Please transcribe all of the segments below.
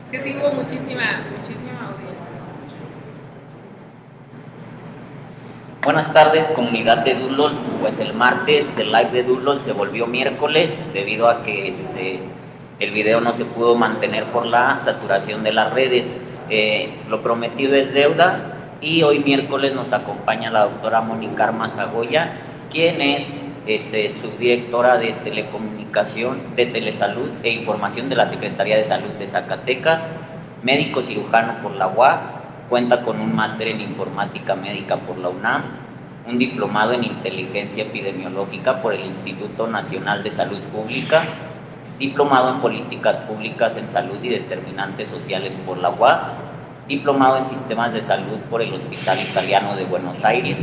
Es que sí hubo muchísima audiencia. Buenas tardes, comunidad de Dulol. Pues el martes del live de Dulol se volvió miércoles debido a que el video no se pudo mantener por la saturación de las redes. Lo prometido es deuda y hoy miércoles nos acompaña la doctora Mónica Armazagoya, quien es subdirectora de Telecomunicación, de Telesalud e Información de la Secretaría de Salud de Zacatecas, médico cirujano por la UAP. Cuenta con un máster en informática médica por la UNAM, un diplomado en inteligencia epidemiológica por el Instituto Nacional de Salud Pública, diplomado en políticas públicas en salud y determinantes sociales por la UAS, diplomado en sistemas de salud por el Hospital Italiano de Buenos Aires,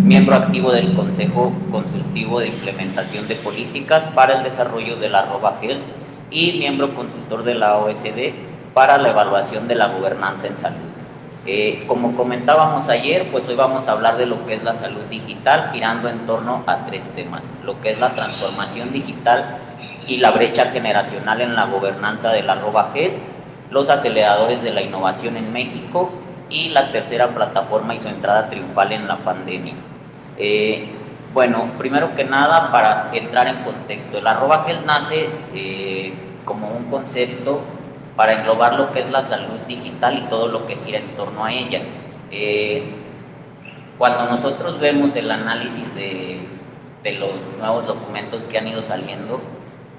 miembro activo del Consejo Consultivo de Implementación de Políticas para el Desarrollo de la Health y miembro consultor de la OSD para la evaluación de la gobernanza en salud. Como comentábamos ayer, pues hoy vamos a hablar de lo que es la salud digital, girando en torno a tres temas: lo que es la transformación digital y la brecha generacional en la gobernanza de la Health, los aceleradores de la innovación en México y la tercera plataforma y su entrada triunfal en la pandemia. Bueno, primero que nada, para entrar en contexto, la Health nace como un concepto para englobar lo que es la salud digital y todo lo que gira en torno a ella. Cuando nosotros vemos el análisis de los nuevos documentos que han ido saliendo,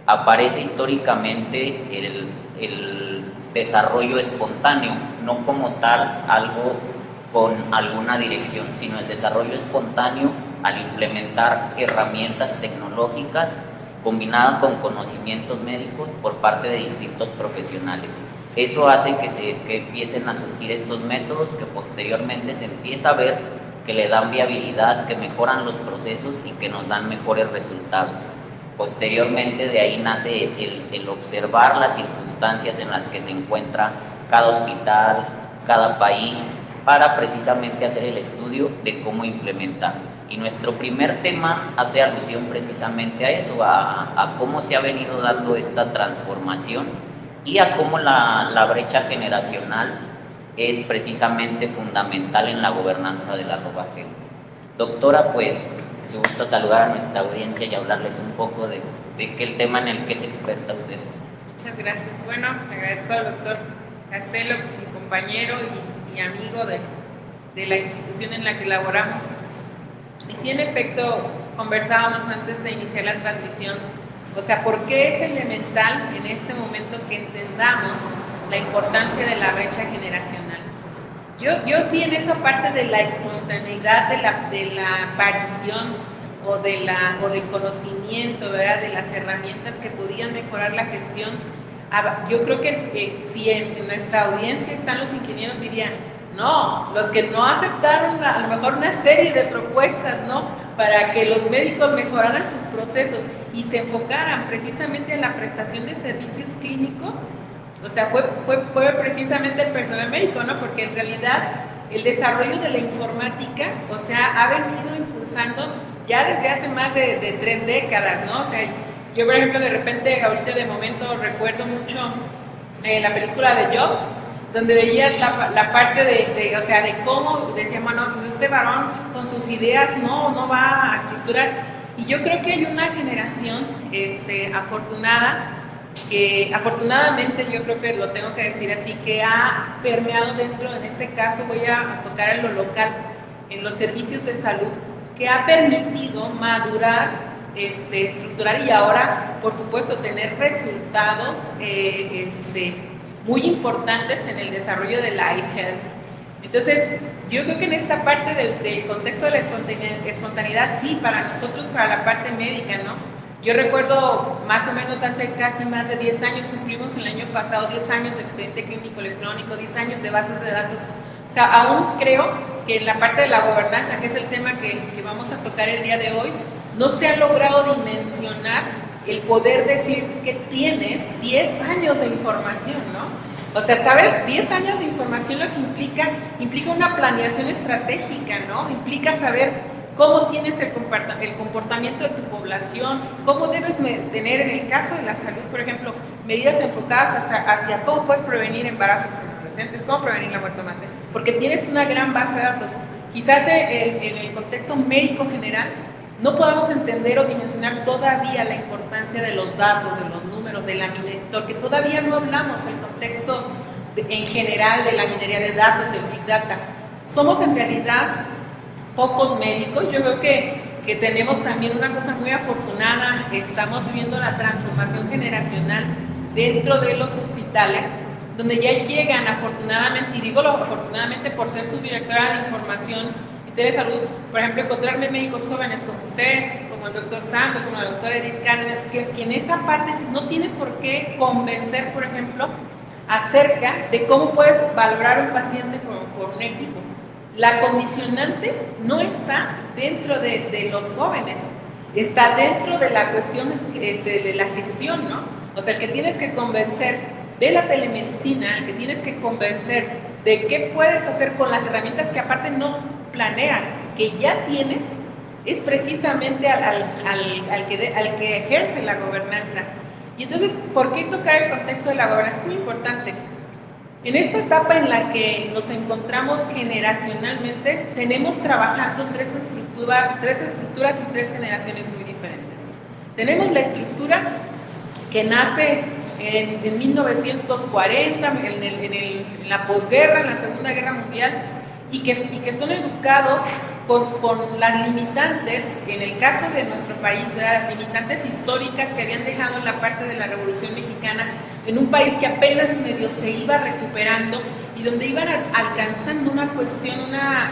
aparece históricamente el desarrollo espontáneo, no como tal algo con alguna dirección, sino el desarrollo espontáneo al implementar herramientas tecnológicas combinada con conocimientos médicos por parte de distintos profesionales. Eso hace que empiecen a surgir estos métodos, que posteriormente se empieza a ver que le dan viabilidad, que mejoran los procesos y que nos dan mejores resultados. Posteriormente de ahí nace el observar las circunstancias en las que se encuentra cada hospital, cada país, para precisamente hacer el estudio de cómo implementar. Y nuestro primer tema hace alusión precisamente a eso, a cómo se ha venido dando esta transformación y a cómo la brecha generacional es precisamente fundamental en la gobernanza de la Health. Doctora, pues me gusta saludar a nuestra audiencia y hablarles un poco de el tema en el que es experta usted. Muchas gracias. Bueno, le agradezco al doctor Castelo, mi compañero y amigo de la institución en la que laboramos. Y sí, en efecto, conversábamos antes de iniciar la transmisión, o sea, ¿por qué es elemental en este momento que entendamos la importancia de la brecha generacional? Yo sí, en esa parte de la espontaneidad de la aparición o del conocimiento, ¿verdad?, de las herramientas que podían mejorar la gestión, yo creo que si en nuestra audiencia están los ingenieros, dirían: no, los que no aceptaron a lo mejor una serie de propuestas, ¿no?, para que los médicos mejoraran sus procesos y se enfocaran precisamente en la prestación de servicios clínicos, o sea, fue precisamente el personal médico, ¿no?, porque en realidad el desarrollo de la informática, o sea, ha venido impulsando ya desde hace más de 3 décadas, ¿no? O sea, yo, por ejemplo, de repente, ahorita de momento recuerdo mucho la película de Jobs, donde veías la parte o sea, de cómo decían: bueno, este varón con sus ideas no va a estructurar. Y yo creo que hay una generación afortunada, que afortunadamente, yo creo que lo tengo que decir así, que ha permeado dentro, en este caso voy a tocar en lo local, en los servicios de salud, que ha permitido madurar, estructurar y ahora, por supuesto, tener resultados muy importantes en el desarrollo de la e-health. Entonces, yo creo que en esta parte del contexto de la espontaneidad, sí, para nosotros, para la parte médica, ¿no? Yo recuerdo más o menos hace casi más de 10 años, cumplimos el año pasado 10 años de expediente clínico electrónico, 10 años de bases de datos. O sea, aún creo que en la parte de la gobernanza, que es el tema que vamos a tocar el día de hoy, no se ha logrado dimensionar el poder decir que tienes 10 años de información, ¿no? O sea, ¿sabes? 10 años de información lo que implica una planeación estratégica, ¿no? Implica saber cómo tienes el comportamiento de tu población, cómo debes tener, en el caso de la salud, por ejemplo, medidas enfocadas hacia cómo puedes prevenir embarazos en adolescentes, cómo prevenir la muerte materna, porque tienes una gran base de datos. Quizás en el contexto médico general no podamos entender o dimensionar todavía la importancia de los datos, de los números, de la minería, porque todavía no hablamos el contexto en general de la minería de datos, del Big Data. Somos en realidad pocos médicos. Yo creo que tenemos también una cosa muy afortunada, estamos viviendo la transformación generacional dentro de los hospitales, donde ya llegan afortunadamente, y digo afortunadamente por ser subdirectora de información y telesalud, por ejemplo, encontrarme médicos jóvenes como usted, como el doctor Sando, como la doctora Edith Cárdenas, que en esa parte no tienes por qué convencer, por ejemplo, acerca de cómo puedes valorar un paciente por un equipo. La condicionante no está dentro de los jóvenes, está dentro de la cuestión de la gestión, ¿no? O sea, el que tienes que convencer de la telemedicina, el que tienes que convencer de qué puedes hacer con las herramientas que aparte no planeas, que ya tienes, es precisamente al que ejerce la gobernanza. Y entonces, ¿por qué tocar el contexto de la gobernanza? Es muy importante. En esta etapa en la que nos encontramos generacionalmente, tenemos trabajando tres estructuras y tres generaciones muy diferentes. Tenemos la estructura que nace en 1940, en la posguerra, en la Segunda Guerra Mundial, y que son educados con las limitantes, en el caso de nuestro país, ¿verdad? Limitantes históricas que habían dejado en la parte de la Revolución Mexicana, en un país que apenas medio se iba recuperando y donde iban alcanzando una cuestión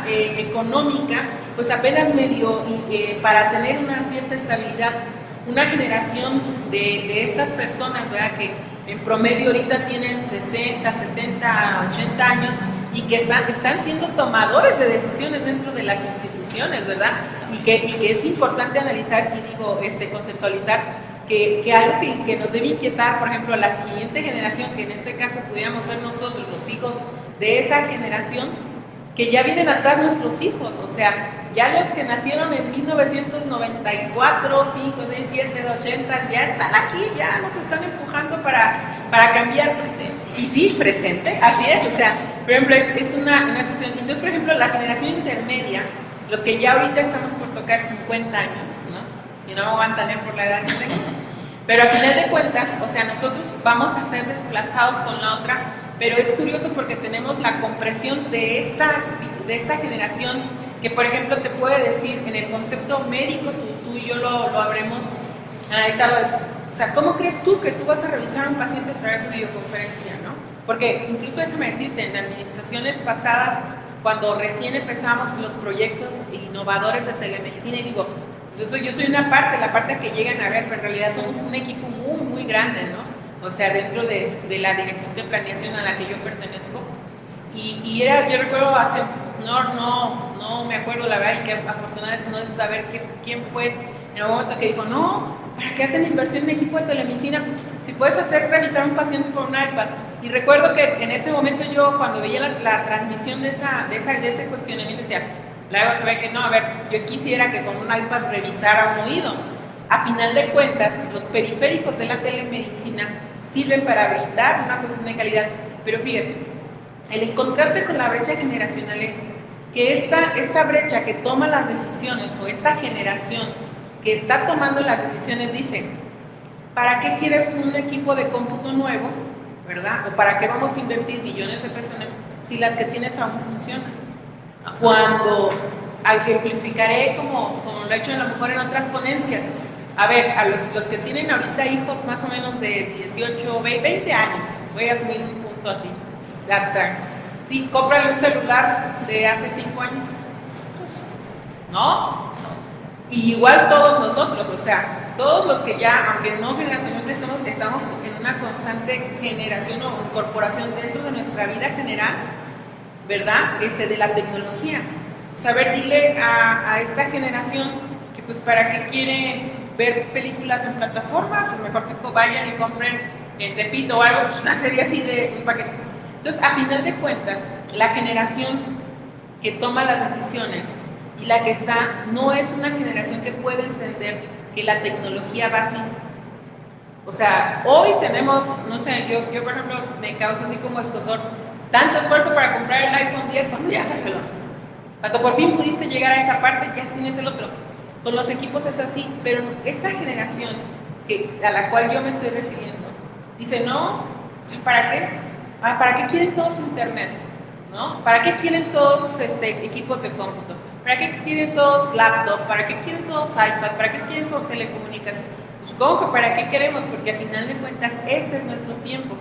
económica, pues apenas medio para tener una cierta estabilidad. Una generación de estas personas, ¿verdad? Que en promedio ahorita tienen 60, 70, 80 años y que están siendo tomadores de decisiones dentro de las instituciones, ¿verdad? Y que es importante analizar y conceptualizar que algo que nos debe inquietar, por ejemplo, a la siguiente generación, que en este caso pudiéramos ser nosotros, los hijos de esa generación, que ya vienen atrás nuestros hijos, o sea, ya los que nacieron en 1994, 5, 6, 7, 80, ya están aquí, ya nos están empujando para cambiar presente. Y sí, presente, así es, o sea, por ejemplo, es una situación. Entonces, por ejemplo, la generación intermedia, los que ya ahorita estamos por tocar 50 años, ¿no? Y no me van a tener por la edad que tengo, pero al final de cuentas, o sea, nosotros vamos a ser desplazados con la otra, pero es curioso porque tenemos la compresión de esta generación que, por ejemplo, te puede decir, en el concepto médico, tú y yo lo habremos analizado, o sea, ¿cómo crees tú que tú vas a revisar a un paciente a través de videoconferencia, no? Porque incluso déjame decirte, en administraciones pasadas, cuando recién empezamos los proyectos innovadores de telemedicina, y digo, pues yo soy una parte, la parte que llegan a ver, pero en realidad somos un equipo muy, muy grande, ¿no? O sea, dentro de la dirección de planeación a la que yo pertenezco. Y yo recuerdo hace, no me acuerdo la verdad, y que afortunadamente no es saber quién fue en el momento que dijo, no, ¿para qué hacen inversión en equipo de telemedicina? Si puedes revisar a un paciente con un iPad. Y recuerdo que en ese momento yo, cuando veía la transmisión de ese cuestionamiento, decía, luego se ve que no, a ver, yo quisiera que con un iPad revisara un oído. A final de cuentas, los periféricos de la telemedicina sirven para brindar una cuestión de calidad, pero fíjate, el encontrarte con la brecha generacional es que esta brecha que toma las decisiones, o esta generación que está tomando las decisiones, dice, ¿para qué quieres un equipo de cómputo nuevo, verdad? ¿O para qué vamos a invertir millones de pesos si las que tienes aún funcionan? Cuando ejemplificaré, como lo he hecho a lo mejor en otras ponencias, a ver, a los que tienen ahorita hijos más o menos de 18, 20 años, voy a asumir un punto así, y cómprale un celular de hace 5 años, ¿no? Y igual todos nosotros, o sea, todos los que ya, aunque no generacionalmente estamos en una constante generación o incorporación dentro de nuestra vida general, ¿verdad? De la tecnología. O sea, a ver, dile a esta generación que pues para qué quiere ver películas en plataforma, pues mejor que vayan y compren en Tepito o algo, pues una serie así de un paquete. Entonces, a final de cuentas, la generación que toma las decisiones y la que está, no es una generación que puede entender que la tecnología va así. O sea, hoy tenemos, no sé, yo por ejemplo me causa así como escozor, tanto esfuerzo para comprar el iPhone 10 cuando ya salió el 11. Cuando por fin pudiste llegar a esa parte, ya tienes el otro. Con los equipos es así, pero esta generación a la cual yo me estoy refiriendo, dice, no, ¿para qué? ¿Para qué quieren todos internet? ¿No? ¿Para qué quieren todos equipos de cómputo? ¿Para qué quieren todos laptop? ¿Para qué quieren todos iPad? ¿Para qué quieren telecomunicación? Pues ¿cómo que para qué queremos? Porque al final de cuentas este es nuestro tiempo.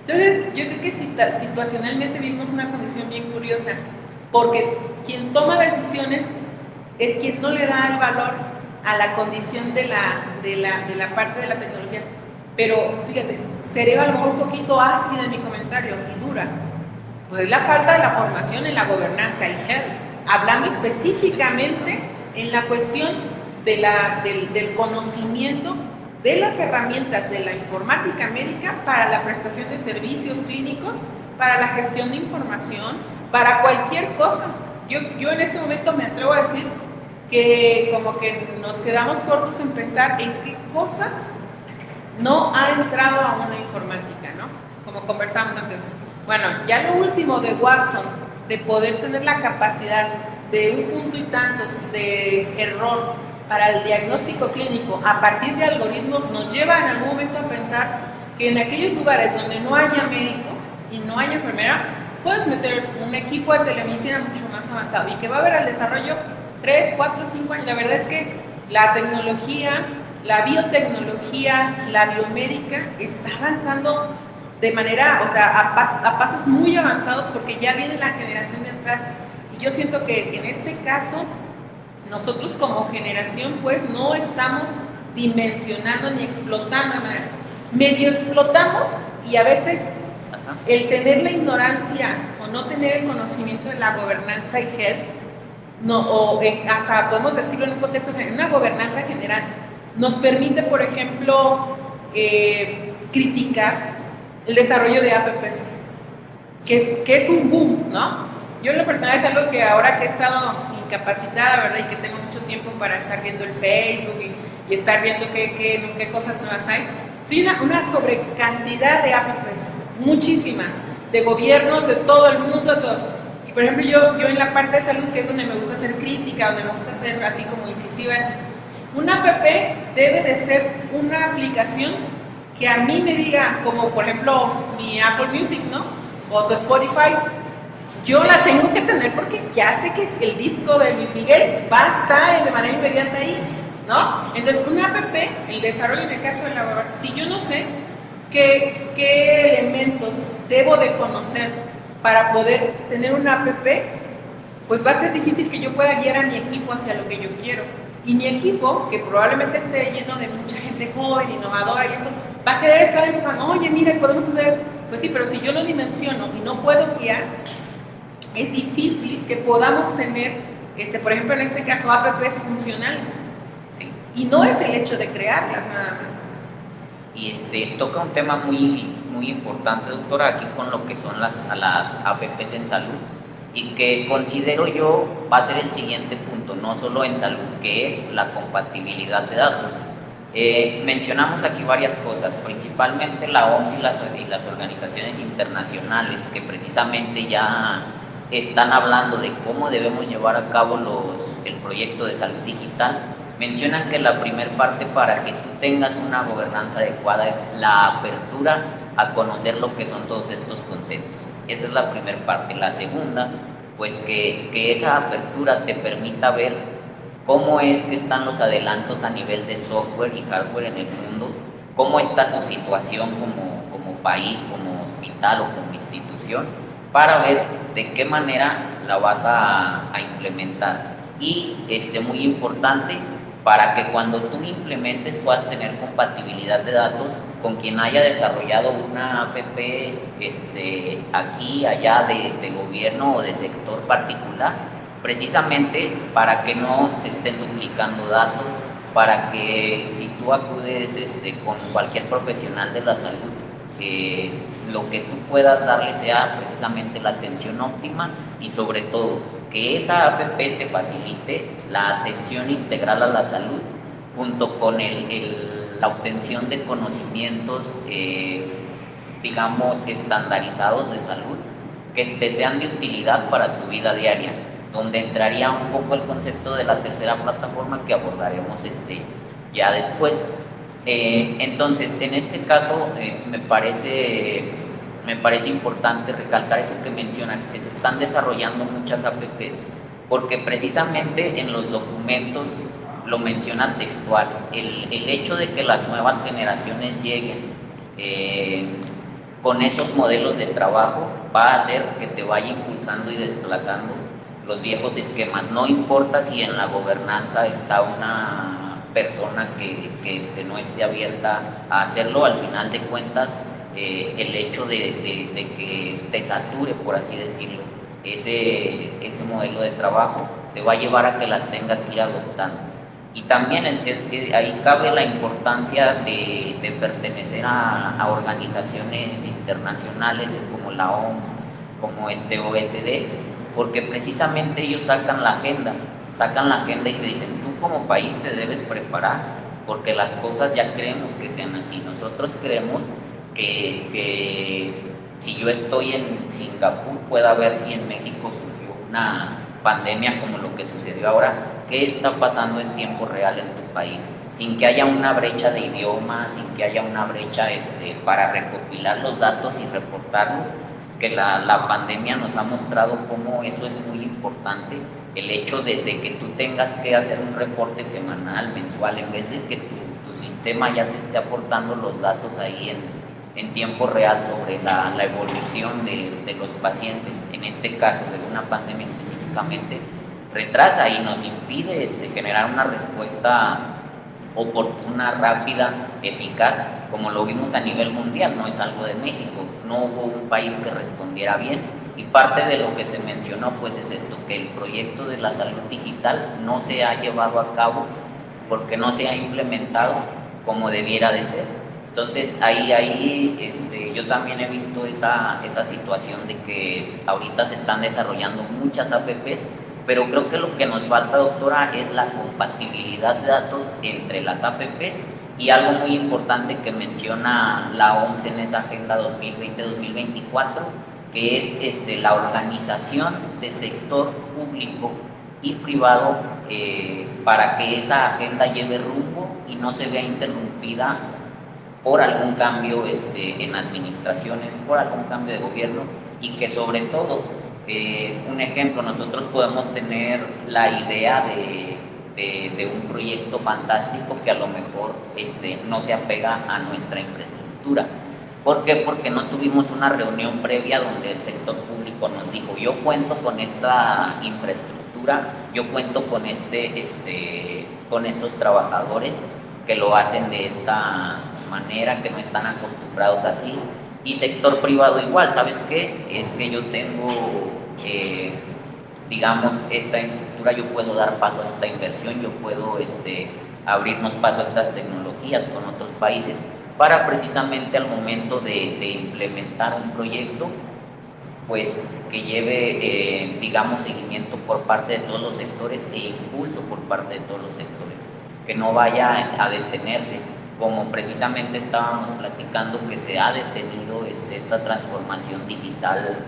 Entonces yo creo que situacionalmente vivimos una condición bien curiosa, porque quien toma decisiones es quien no le da el valor a la condición de la parte de la tecnología. Pero fíjate, seré a lo mejor un poquito ácida en mi comentario y dura. Pues es la falta de la formación en la gobernanza, hablando específicamente en la cuestión del conocimiento de las herramientas de la informática médica para la prestación de servicios clínicos, para la gestión de información, para cualquier cosa. Yo en este momento me atrevo a decir que como que nos quedamos cortos en pensar en qué cosas no ha entrado a una informática, ¿no? Como conversamos antes. Bueno, ya lo último de Watson, de poder tener la capacidad de un punto y tantos de error para el diagnóstico clínico a partir de algoritmos, nos lleva en algún momento a pensar que en aquellos lugares donde no haya médico y no haya enfermera, puedes meter un equipo de telemedicina mucho más avanzado y que va a haber el desarrollo 3, 4, 5 años. La verdad es que la tecnología, la biotecnología, la biomédica está avanzando de manera, o sea, a pasos muy avanzados, porque ya viene la generación de atrás. Y yo siento que en este caso, nosotros como generación, pues no estamos dimensionando ni explotando. Medio explotamos y a veces el tener la ignorancia o no tener el conocimiento de la gobernanza y health, no, o hasta podemos decirlo en un contexto de una gobernanza general, nos permite, por ejemplo, criticar el desarrollo de apps, que es un boom, ¿no? Yo en lo personal es algo que ahora que he estado incapacitada, ¿verdad? Y que tengo mucho tiempo para estar viendo el Facebook y estar viendo qué cosas nuevas hay. Sí, una sobrecantidad de apps, muchísimas, de gobiernos, de todo el mundo, todo. Y por ejemplo, yo en la parte de salud, que es donde me gusta hacer crítica, donde me gusta hacer así como incisiva, una app debe de ser una aplicación que a mí me diga, como por ejemplo mi Apple Music, ¿no? O tu Spotify, yo la tengo que tener porque ya sé que el disco de Luis Miguel va a estar de manera inmediata ahí, ¿no? Entonces, una app, el desarrollo en el caso de la si yo no sé qué elementos debo de conocer para poder tener una app, pues va a ser difícil que yo pueda guiar a mi equipo hacia lo que yo quiero. Y mi equipo, que probablemente esté lleno de mucha gente joven, innovadora y eso, va a querer estar empujando, oye, mira, podemos hacer, pues sí, pero si yo lo dimensiono y no puedo guiar, es difícil que podamos tener, por ejemplo, en este caso, apps funcionales. ¿Sí? Y no es el hecho de crearlas nada más. Y toca un tema muy, muy importante, doctora, aquí con lo que son las apps en salud, y que considero yo va a ser el siguiente punto, no solo en salud, que es la compatibilidad de datos. Mencionamos aquí varias cosas, principalmente la OMS y las organizaciones internacionales que precisamente ya están hablando de cómo debemos llevar a cabo el proyecto de salud digital. Mencionan que la primera parte para que tú tengas una gobernanza adecuada es la apertura a conocer lo que son todos estos conceptos. Esa es la primera parte. La segunda, pues que esa apertura te permita ver cómo es que están los adelantos a nivel de software y hardware en el mundo, cómo está tu situación como país, como hospital o como institución, para ver de qué manera la vas a implementar. Y muy importante, para que cuando tú implementes puedas tener compatibilidad de datos con quien haya desarrollado una app aquí, allá de gobierno o de sector particular, precisamente para que no se estén duplicando datos, para que si tú acudes con cualquier profesional de la salud, lo que tú puedas darle sea precisamente la atención óptima y sobre todo que esa app te facilite la atención integral a la salud junto con la obtención de conocimientos, digamos, estandarizados de salud, que te sean de utilidad para tu vida diaria, donde entraría un poco el concepto de la tercera plataforma que abordaremos ya después. Entonces, en este caso, me parece importante recalcar eso que mencionan, que se están desarrollando muchas APPs, porque precisamente en los documentos lo mencionan textual. El hecho de que las nuevas generaciones lleguen con esos modelos de trabajo va a hacer que te vaya impulsando y desplazando los viejos esquemas. No importa si en la gobernanza está una persona que no esté abierta a hacerlo, al final de cuentas el hecho de que te sature, por así decirlo, ese modelo de trabajo te va a llevar a que las tengas que ir adoptando. Y también ahí cabe la importancia de pertenecer a organizaciones internacionales como la OMS, como OSD, porque precisamente ellos sacan la agenda y te dicen, tú como país te debes preparar, porque las cosas ya creemos que sean así. Nosotros creemos que si yo estoy en Singapur, pueda ver si en México surgió una pandemia como lo que sucedió ahora, qué está pasando en tiempo real en tu país, sin que haya una brecha de idioma, sin que haya una brecha para recopilar los datos y reportarlos, que la pandemia nos ha mostrado cómo eso es muy importante, el hecho de que tú tengas que hacer un reporte semanal, mensual, en vez de que tu sistema ya te esté aportando los datos ahí en tiempo real sobre la evolución de los pacientes, en este caso de una pandemia específicamente, retrasa y nos impide generar una respuesta oportuna, rápida, eficaz, como lo vimos a nivel mundial. No es algo de México, no hubo un país que respondiera bien, y parte de lo que se mencionó pues es esto, que el proyecto de la salud digital no se ha llevado a cabo porque no se ha implementado como debiera de ser. Entonces ahí yo también he visto esa situación de que ahorita se están desarrollando muchas APPs, pero creo que lo que nos falta, doctora, es la compatibilidad de datos entre las APPs, y algo muy importante que menciona la OMS en esa Agenda 2020-2024, que es la organización de sector público y privado para que esa agenda lleve rumbo y no se vea interrumpida por algún cambio en administraciones, por algún cambio de gobierno, y que sobre todo, un ejemplo, nosotros podemos tener la idea de un proyecto fantástico que a lo mejor no se apega a nuestra infraestructura. ¿Por qué? Porque no tuvimos una reunión previa donde el sector público nos dijo, yo cuento con esta infraestructura, yo cuento con con estos trabajadores que lo hacen de esta manera, que no están acostumbrados así. Y sector privado igual, ¿sabes qué? Es que yo tengo, digamos, esta estructura, yo puedo dar paso a esta inversión, yo puedo abrirnos paso a estas tecnologías con otros países, para precisamente al momento de implementar un proyecto, pues que lleve, digamos, seguimiento por parte de todos los sectores e impulso por parte de todos los sectores, que no vaya a detenerse, como precisamente estábamos platicando que se ha detenido esta transformación digital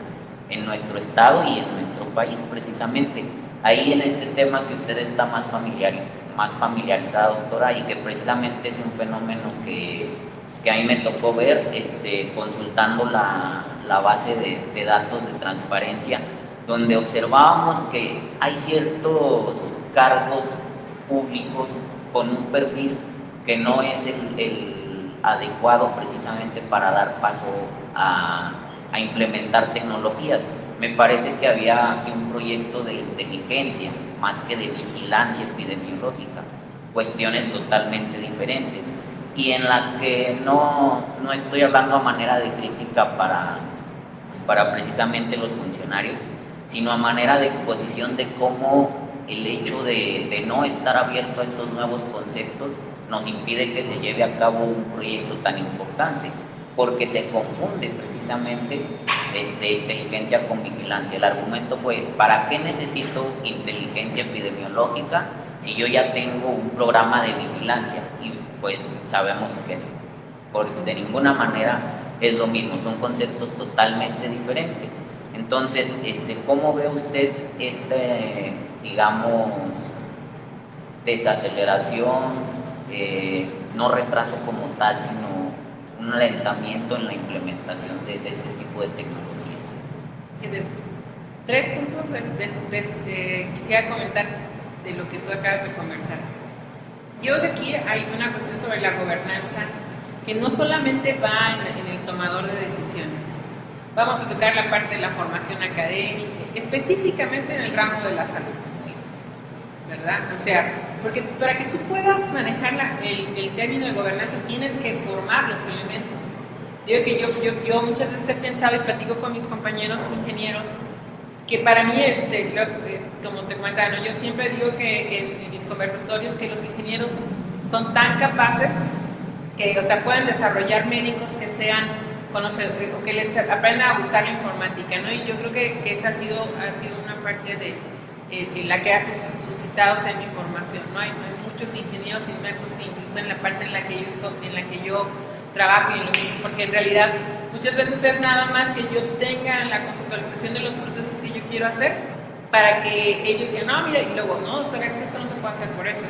en nuestro estado y en nuestro país precisamente. Ahí en este tema que usted está más familiarizada, doctora, y que precisamente es un fenómeno que a mí me tocó ver consultando la base de datos de transparencia, donde observábamos que hay ciertos cargos públicos con un perfil que no es el adecuado precisamente para dar paso a implementar tecnologías. Me parece que había aquí un proyecto de inteligencia más que de vigilancia epidemiológica, cuestiones totalmente diferentes, y en las que no estoy hablando a manera de crítica para precisamente los funcionarios, sino a manera de exposición de cómo el hecho de no estar abierto a estos nuevos conceptos nos impide que se lleve a cabo un proyecto tan importante, porque se confunde precisamente inteligencia con vigilancia. El argumento fue, ¿para qué necesito inteligencia epidemiológica si yo ya tengo un programa de vigilancia? Y pues sabemos que de ninguna manera es lo mismo, son conceptos totalmente diferentes. Entonces, ¿cómo ve usted digamos, desaceleración, no retraso como tal, sino un alentamiento en la implementación de este tipo de tecnologías? Tres puntos quisiera comentar de lo que tú acabas de conversar. Yo creo que aquí hay una cuestión sobre la gobernanza que no solamente va en el tomador de decisiones. Vamos a tocar la parte de la formación académica, específicamente en el ramo de la salud, ¿verdad? O sea, porque para que tú puedas manejar el término de gobernanza tienes que formar los elementos. Digo que yo muchas veces he pensado y platico con mis compañeros ingenieros que para mí, como te comentaba, ¿no? Yo siempre digo que en mis conversatorios que los ingenieros son tan capaces que, o sea, pueden desarrollar médicos que sean conocedores o que les aprendan a gustar la informática, ¿no? Y yo creo que esa ha sido una parte de la que ha suscitado en mi formación, ¿no? Hay muchos ingenieros inmersos incluso en la parte en la que yo trabajo y porque en realidad muchas veces es nada más que yo tenga la conceptualización de los procesos que yo quiero hacer para que ellos digan, no, mira, y luego, no, doctora, es que esto no se puede hacer por eso.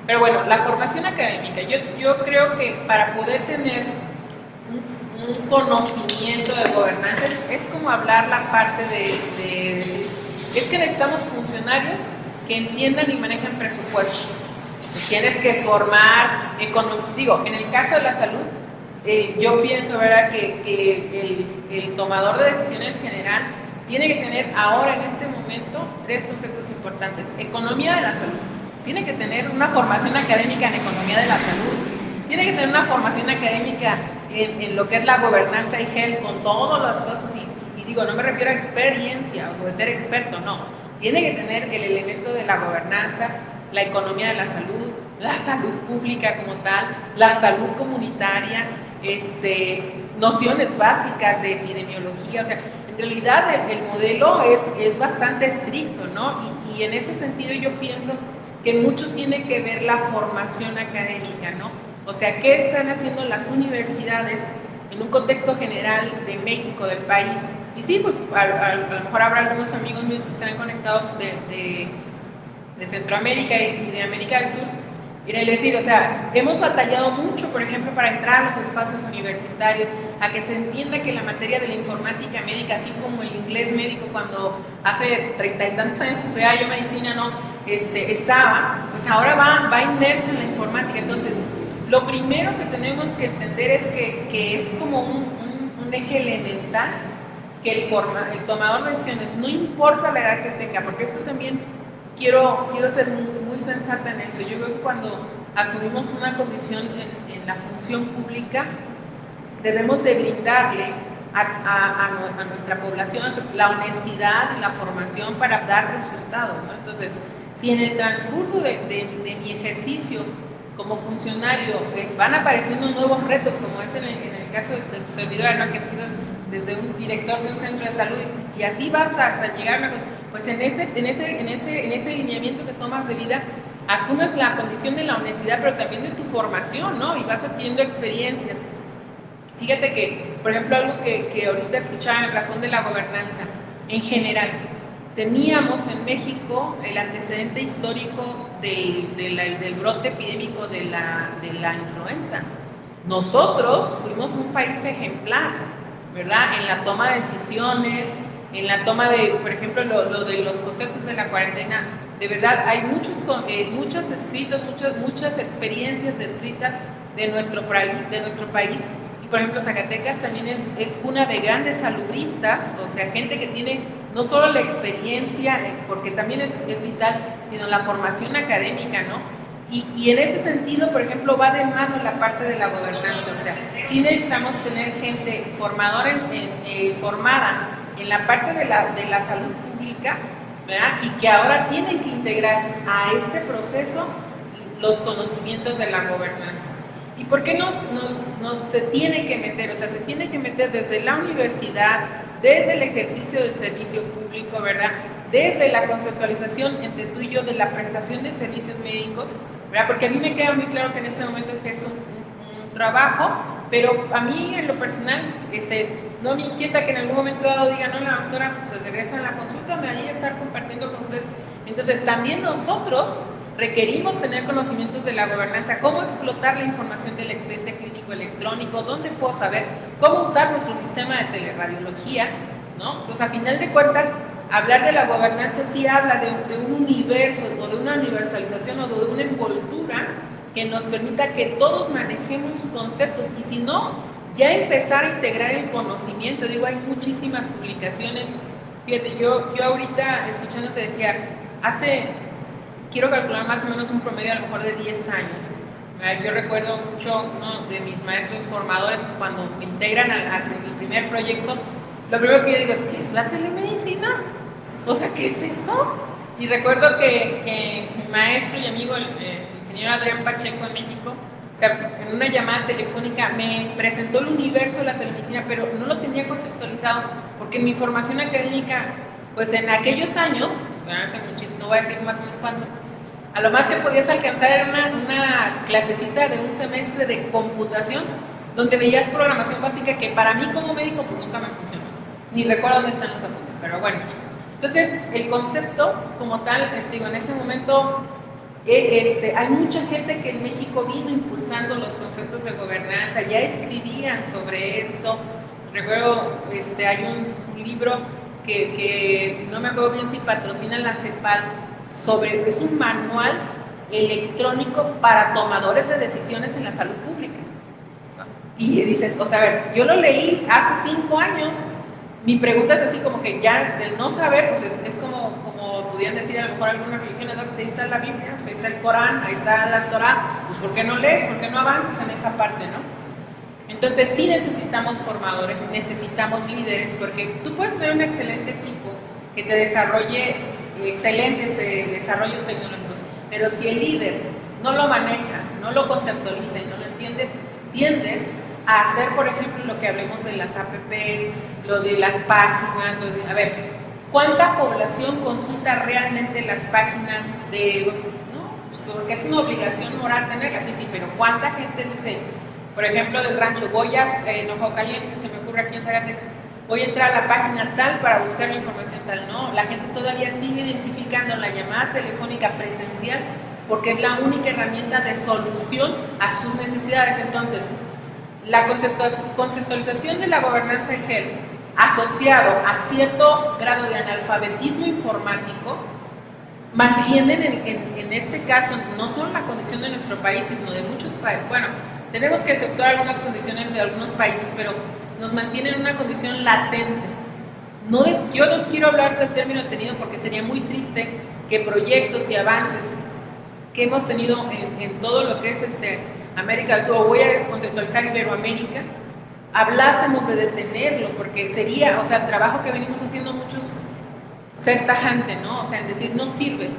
Pero bueno, la formación académica, yo creo que para poder tener un conocimiento de gobernanza es como hablar la parte es que necesitamos funcionarios que entiendan y manejen presupuestos. Tienes que formar, en el caso de la salud, yo pienso, ¿verdad?, que el tomador de decisiones general tiene que tener ahora en este momento tres conceptos importantes. Economía de la salud. Tiene que tener una formación académica en economía de la salud. Tiene que tener una formación académica en lo que es la gobernanza y health con todas las cosas. Y digo, no me refiero a experiencia o de ser experto, no. Tiene que tener el elemento de la gobernanza, la economía de la salud pública como tal, la salud comunitaria, nociones básicas de epidemiología. O sea, en realidad el modelo es bastante estricto, ¿no? Y en ese sentido yo pienso que mucho tiene que ver la formación académica, ¿no? O sea, ¿qué están haciendo las universidades en un contexto general de México, del país? Y sí, pues a lo mejor habrá algunos amigos míos que están conectados de Centroamérica y de América del Sur. Y decir, o sea, hemos batallado mucho, por ejemplo, para entrar a los espacios universitarios, a que se entienda que la materia de la informática médica, así como el inglés médico cuando hace 30 y tantos años estudiaba yo medicina, no, estaba, pues ahora va inmersa en la informática. Entonces, lo primero que tenemos que entender es que es como un eje elemental que el tomador de decisiones, no importa la edad que tenga, porque esto también quiero ser muy sensata en eso. Yo creo que cuando asumimos una condición en la función pública, debemos de brindarle a nuestra población la honestidad y la formación para dar resultados, ¿no? Entonces, si en el transcurso de mi ejercicio como funcionario van apareciendo nuevos retos, como es en el caso de tu servidora, ¿no?, que empiezas desde un director de un centro de salud y así vas hasta llegar a, pues en ese lineamiento que tomas de vida, asumes la condición de la honestidad, pero también de tu formación, ¿no? Y vas adquiriendo experiencias. Fíjate que, por ejemplo, algo que ahorita escuchaba en razón de la gobernanza, en general, teníamos en México el antecedente histórico del brote epidémico de la influenza. Nosotros fuimos un país ejemplar, ¿verdad?, en la toma de decisiones, en la toma de, por ejemplo, lo de los conceptos de la cuarentena. De verdad, hay muchos escritos, muchas experiencias descritas de nuestro país. Y, por ejemplo, Zacatecas también es cuna de grandes saludistas, o sea, gente que tiene no solo la experiencia, porque también es vital, sino la formación académica, ¿no? Y en ese sentido, por ejemplo, va de mano la parte de la gobernanza. O sea, sí necesitamos tener gente formada en la parte de la salud pública, ¿verdad?, y que ahora tienen que integrar a este proceso los conocimientos de la gobernanza. ¿Y por qué se tiene que meter? O sea, se tiene que meter desde la universidad, desde el ejercicio del servicio público, ¿verdad?, desde la conceptualización entre tú y yo de la prestación de servicios médicos, ¿verdad? Porque a mí me queda muy claro que en este momento es un trabajo, pero a mí en lo personal no me inquieta que en algún momento dado digan, no, la doctora pues, se regresa a la consulta, me voy a estar compartiendo con ustedes. Entonces también nosotros requerimos tener conocimientos de la gobernanza, cómo explotar la información del expediente clínico electrónico, dónde puedo saber cómo usar nuestro sistema de teleradiología, ¿no? Entonces, a final de cuentas, hablar de la gobernanza sí habla de un universo o de una universalización o de una envoltura que nos permita que todos manejemos conceptos y si no, ya empezar a integrar el conocimiento. Digo, hay muchísimas publicaciones. Fíjate, yo ahorita escuchándote decía, quiero calcular más o menos un promedio a lo mejor de 10 años. Yo recuerdo mucho uno de mis maestros formadores cuando me integran a mi primer proyecto, lo primero que yo digo es, ¿qué es la telemedicina? O sea, ¿qué es eso? Y recuerdo que mi maestro y amigo, el ingeniero Adrián Pacheco en México, o sea, en una llamada telefónica me presentó el universo de la telemedicina, pero no lo tenía conceptualizado, porque en mi formación académica, pues en aquellos años, hace muchísimo, no voy a decir más o menos cuánto, a lo más que podías alcanzar era una clasecita de un semestre de computación, donde veías programación básica que para mí como médico pues nunca me funcionó. Ni recuerdo dónde están los apuntes, pero bueno. Entonces, el concepto como tal, digo, en ese momento hay mucha gente que en México vino impulsando los conceptos de gobernanza, ya escribían sobre esto. Recuerdo, hay un libro que no me acuerdo bien si patrocina la CEPAL, es un manual electrónico para tomadores de decisiones en la salud pública. Y dices, o sea, a ver, yo lo leí hace 5 años, mi pregunta es así como que ya del no saber, pues es como podrían decir a lo mejor algunas religiones, pues ahí está la Biblia, pues ahí está el Corán, ahí está la Torá, pues ¿por qué no lees? ¿Por qué no avanzas en esa parte, no? Entonces sí necesitamos formadores, necesitamos líderes, porque tú puedes tener un excelente equipo que te desarrolle excelentes desarrollos tecnológicos, pero si el líder no lo maneja, no lo conceptualiza y no lo entiende, tiendes a hacer, por ejemplo, lo que hablemos de las APPs, lo de las páginas, a ver, ¿cuánta población consulta realmente las páginas de, no? Porque es una obligación moral tenerlas, sí, pero ¿cuánta gente dice, por ejemplo, del rancho, voy a Ojo Caliente, se me ocurre aquí en Zacatecas, voy a entrar a la página tal para buscar la información tal? No, la gente todavía sigue identificando la llamada telefónica presencial porque es la única herramienta de solución a sus necesidades. Entonces, la conceptualización de la gobernanza en GEL asociado a cierto grado de analfabetismo informático, mantienen en este caso no solo la condición de nuestro país, sino de muchos países. Bueno, tenemos que aceptar algunas condiciones de algunos países, pero nos mantienen en una condición latente. Yo no quiero hablar del término tenido porque sería muy triste que proyectos y avances que hemos tenido en todo lo que es América del Sur, o voy a conceptualizar Iberoamérica, hablásemos de detenerlo, porque sería, o sea, el trabajo que venimos haciendo muchos, ser tajante, ¿no? O sea, en decir, no sirve,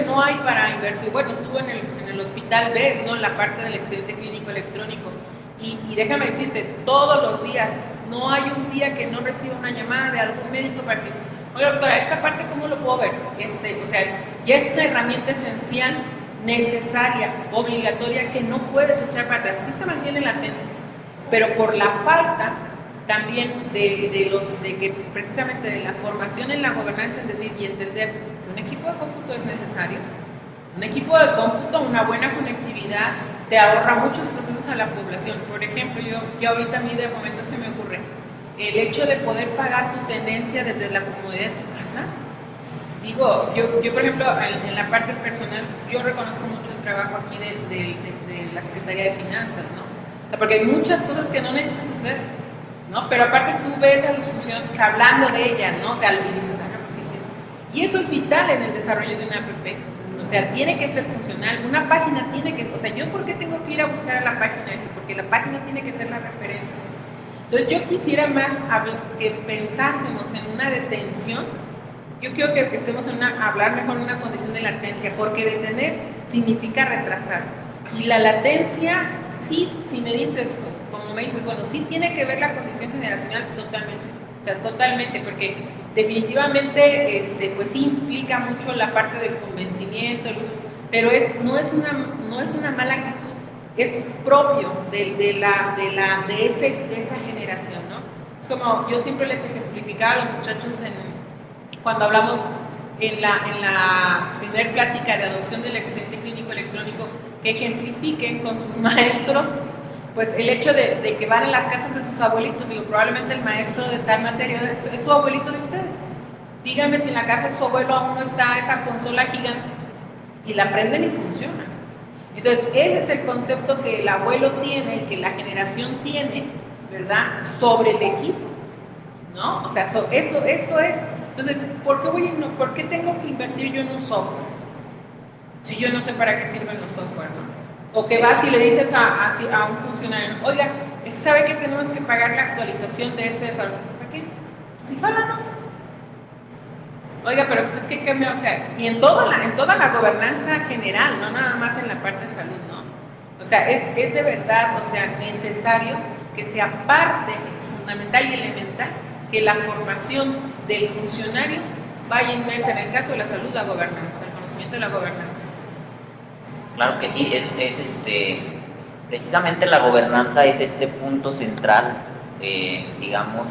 no hay para inversión. Bueno, tú en el hospital ves, ¿no? La parte del expediente clínico electrónico, y déjame decirte, todos los días, no hay un día que no reciba una llamada de algún médico para decir, oye doctora, esta parte ¿cómo lo puedo ver? O sea, ya es una herramienta esencial, necesaria, obligatoria, que no puedes echar para atrás. Sí se mantiene latente, pero por la falta también de que precisamente de la formación en la gobernanza, es decir, y entender que un equipo de cómputo es necesario, un equipo de cómputo, una buena conectividad, te ahorra muchos procesos a la población. Por ejemplo, yo ahorita a mí de momento se me ocurre el hecho de poder pagar tu tenencia desde la comodidad de tu casa. Digo, yo por ejemplo, en la parte personal, yo reconozco mucho el trabajo aquí de la Secretaría de Finanzas, ¿no? O sea, porque hay muchas cosas que no necesitas hacer, ¿no? Pero aparte tú ves a los funcionarios hablando de ellas, ¿no? O sea, y dices, pues sí, sí. Y eso es vital en el desarrollo de una APP. O sea, tiene que ser funcional. Una página tiene que, o sea, ¿yo por qué tengo que ir a buscar a la página eso? Porque la página tiene que ser la referencia. Entonces yo quisiera más que pensásemos en una detención. Yo quiero que estemos hablar mejor en una condición de latencia, porque detener significa retrasar. Y la latencia, sí, si me dices, como me dices, bueno, sí tiene que ver la condición generacional totalmente. O sea, totalmente, porque definitivamente, pues sí implica mucho la parte del convencimiento, el uso. pero no es una mala actitud, es propio de esa generación, ¿no? Es como yo siempre les ejemplificaba a los muchachos cuando hablamos en la primera plática de adopción del expediente clínico electrónico, que ejemplifiquen con sus maestros pues el hecho de que van a las casas de sus abuelitos. Digo, probablemente el maestro de tal materia es su abuelito de ustedes. Díganme si en la casa de su abuelo aún no está esa consola gigante, y la prenden y funciona. Entonces ese es el concepto que el abuelo tiene, que la generación tiene, ¿verdad?, sobre el equipo, ¿no? O sea, eso es. Entonces, ¿por qué tengo que invertir yo en un software si yo no sé para qué sirven los software, ¿no? O que vas y le dices a un funcionario, oiga, ¿sabe que tenemos que pagar la actualización de ese salud? ¿Para qué? Si jala, ¿no? Oiga, pero pues es que o sea, y en toda la gobernanza general, no nada más en la parte de salud, ¿no? O sea, es de verdad, o sea, necesario que sea parte fundamental y elemental que la formación del funcionario vaya inmersa, en el caso de la salud, la gobernanza, el conocimiento de la gobernanza. Claro que sí, precisamente la gobernanza es este punto central, digamos,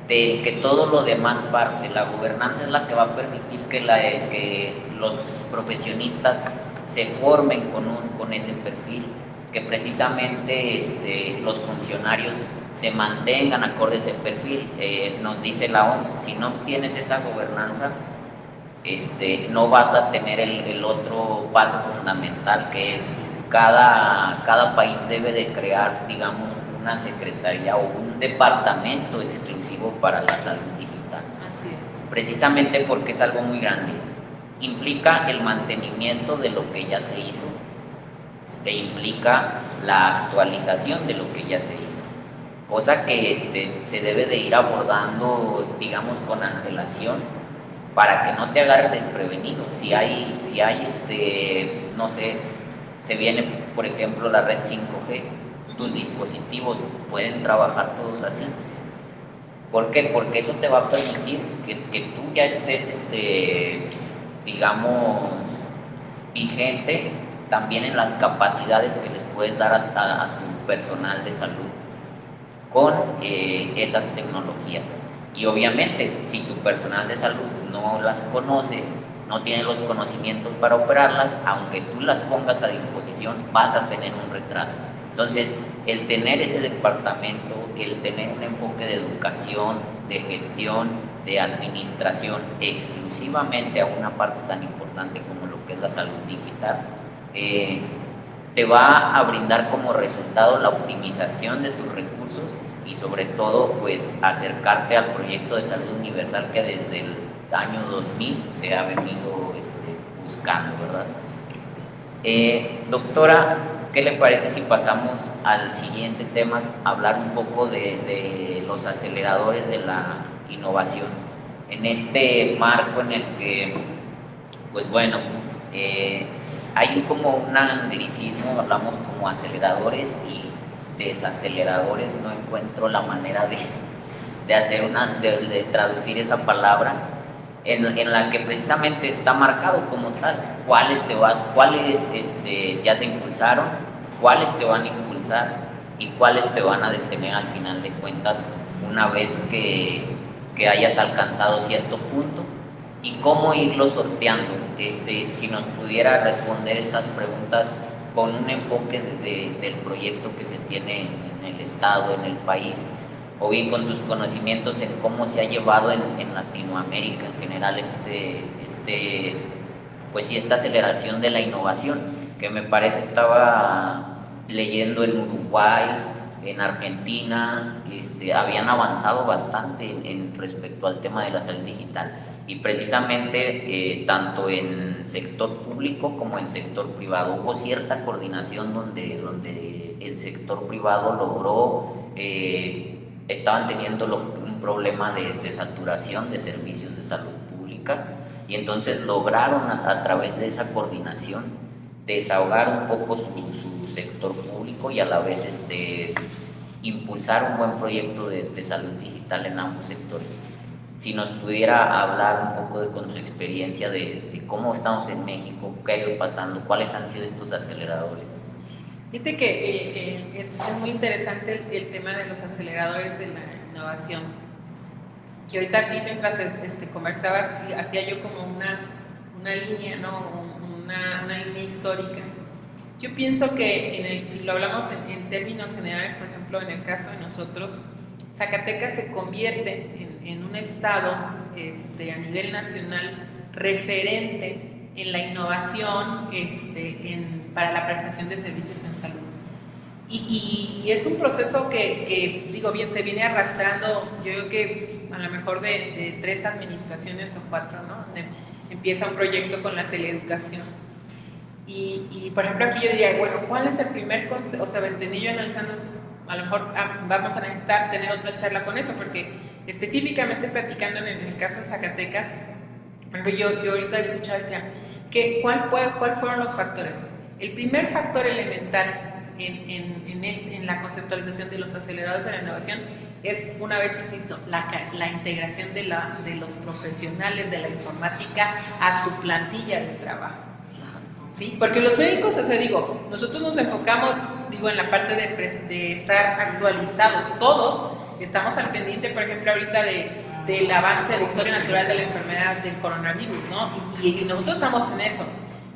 de que todo lo demás parte. La gobernanza es la que va a permitir que los profesionistas se formen con ese perfil, que precisamente los funcionarios se mantengan acorde a ese perfil. Nos dice la OMS, si no tienes esa gobernanza, no vas a tener el otro paso fundamental, que es cada país debe de crear, digamos, una secretaría o un departamento exclusivo para la salud digital. Así es. Precisamente porque es algo muy grande. Implica el mantenimiento de lo que ya se hizo e implica la actualización de lo que ya se hizo. Cosa que se debe de ir abordando, digamos, con antelación, para que no te agarre desprevenido. Si hay no sé, se viene, por ejemplo, la red 5G, tus dispositivos pueden trabajar todos así. ¿Por qué? Porque eso te va a permitir que tú ya estés, digamos, vigente también en las capacidades que les puedes dar a tu personal de salud con esas tecnologías. Y obviamente, si tu personal de salud no las conoce, no tiene los conocimientos para operarlas, aunque tú las pongas a disposición, vas a tener un retraso. Entonces, el tener ese departamento, el tener un enfoque de educación, de gestión, de administración, exclusivamente a una parte tan importante como lo que es la salud digital, te va a brindar como resultado la optimización de tus recursos y sobre todo, pues, acercarte al proyecto de salud universal que desde el año 2000 se ha venido buscando, ¿verdad? Doctora, ¿qué le parece si pasamos al siguiente tema, hablar un poco de los aceleradores de la innovación? En este marco en el que, pues bueno, hay como un anglicismo, hablamos como aceleradores y desaceleradores, no encuentro la manera de traducir esa palabra, en la que precisamente está marcado como tal cuáles ya te impulsaron, cuáles te van a impulsar y cuáles te van a detener al final de cuentas una vez que hayas alcanzado cierto punto, y cómo irlo sorteando. Si nos pudiera responder esas preguntas con un enfoque del proyecto que se tiene en el Estado, en el país, o bien con sus conocimientos en cómo se ha llevado en Latinoamérica en general pues sí, esta aceleración de la innovación, que me parece estaba leyendo en Uruguay, en Argentina, habían avanzado bastante respecto al tema de la salud digital, y precisamente tanto en sector público como en sector privado hubo cierta coordinación donde el sector privado logró, estaban teniendo un problema de saturación de servicios de salud pública, y entonces lograron a través de esa coordinación desahogar un poco su sector público y a la vez impulsar un buen proyecto de salud digital en ambos sectores. si nos pudiera hablar un poco con su experiencia de cómo estamos en México, qué ha ido pasando, cuáles han sido estos aceleradores. Fíjate que es muy interesante el tema de los aceleradores de la innovación. Y ahorita sí, mientras conversabas, hacía yo como una línea, ¿no? Una línea histórica. Yo pienso que si lo hablamos en términos generales, por ejemplo, en el caso de nosotros, Zacatecas se convierte en un estado a nivel nacional referente en la innovación para la prestación de servicios en salud. Y es un proceso que, digo bien, se viene arrastrando, yo creo que a lo mejor de 3 administraciones o 4, ¿no? Empieza un proyecto con la teleeducación. Y por ejemplo, aquí yo diría, bueno, ¿cuál es el primer consejo? O sea, venía yo analizando, a lo mejor vamos a necesitar tener otra charla con eso, porque específicamente platicando en el caso de Zacatecas, yo ahorita escuchaba y decía, ¿cuál fueron los factores? El primer factor elemental en la conceptualización de los aceleradores de la innovación es, una vez insisto, la integración de los profesionales de la informática a tu plantilla de trabajo. ¿Sí? Porque los médicos, o sea, digo, nosotros nos enfocamos, digo, en la parte de estar actualizados, todos estamos al pendiente, por ejemplo, ahorita del avance de la historia natural de la enfermedad del coronavirus, ¿no? Y nosotros estamos en eso.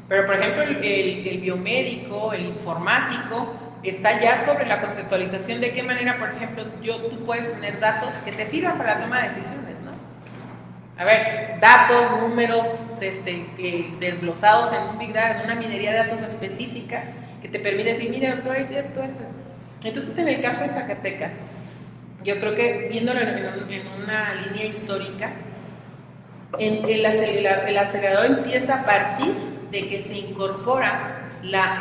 Pero, por ejemplo, el biomédico, el informático, está ya sobre la conceptualización de qué manera, por ejemplo, tú puedes tener datos que te sirvan para la toma de decisiones, ¿no? A ver, datos, números desglosados en un Big Data, en una minería de datos específica que te permite decir, mira, doctor, hay esto. Entonces, en el caso de Zacatecas, yo creo que viéndolo en una línea histórica, el acelerador empieza a partir de que se incorpora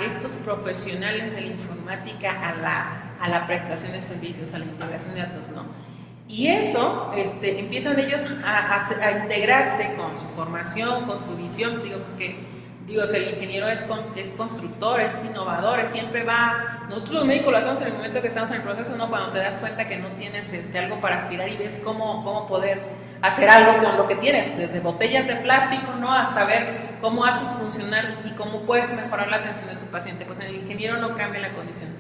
estos profesionales de la informática a la prestación de servicios, a la integración de datos, ¿no? Y eso, empiezan ellos a integrarse con su formación, con su visión, digo, el ingeniero es constructor, es innovador, siempre va. Nosotros los médicos lo hacemos en el momento que estamos en el proceso, ¿no? Cuando te das cuenta que no tienes algo para aspirar y ves cómo poder hacer algo con lo que tienes, desde botellas de plástico, ¿no? Hasta ver cómo haces funcionar y cómo puedes mejorar la atención de tu paciente. Pues en el ingeniero no cambia la condición.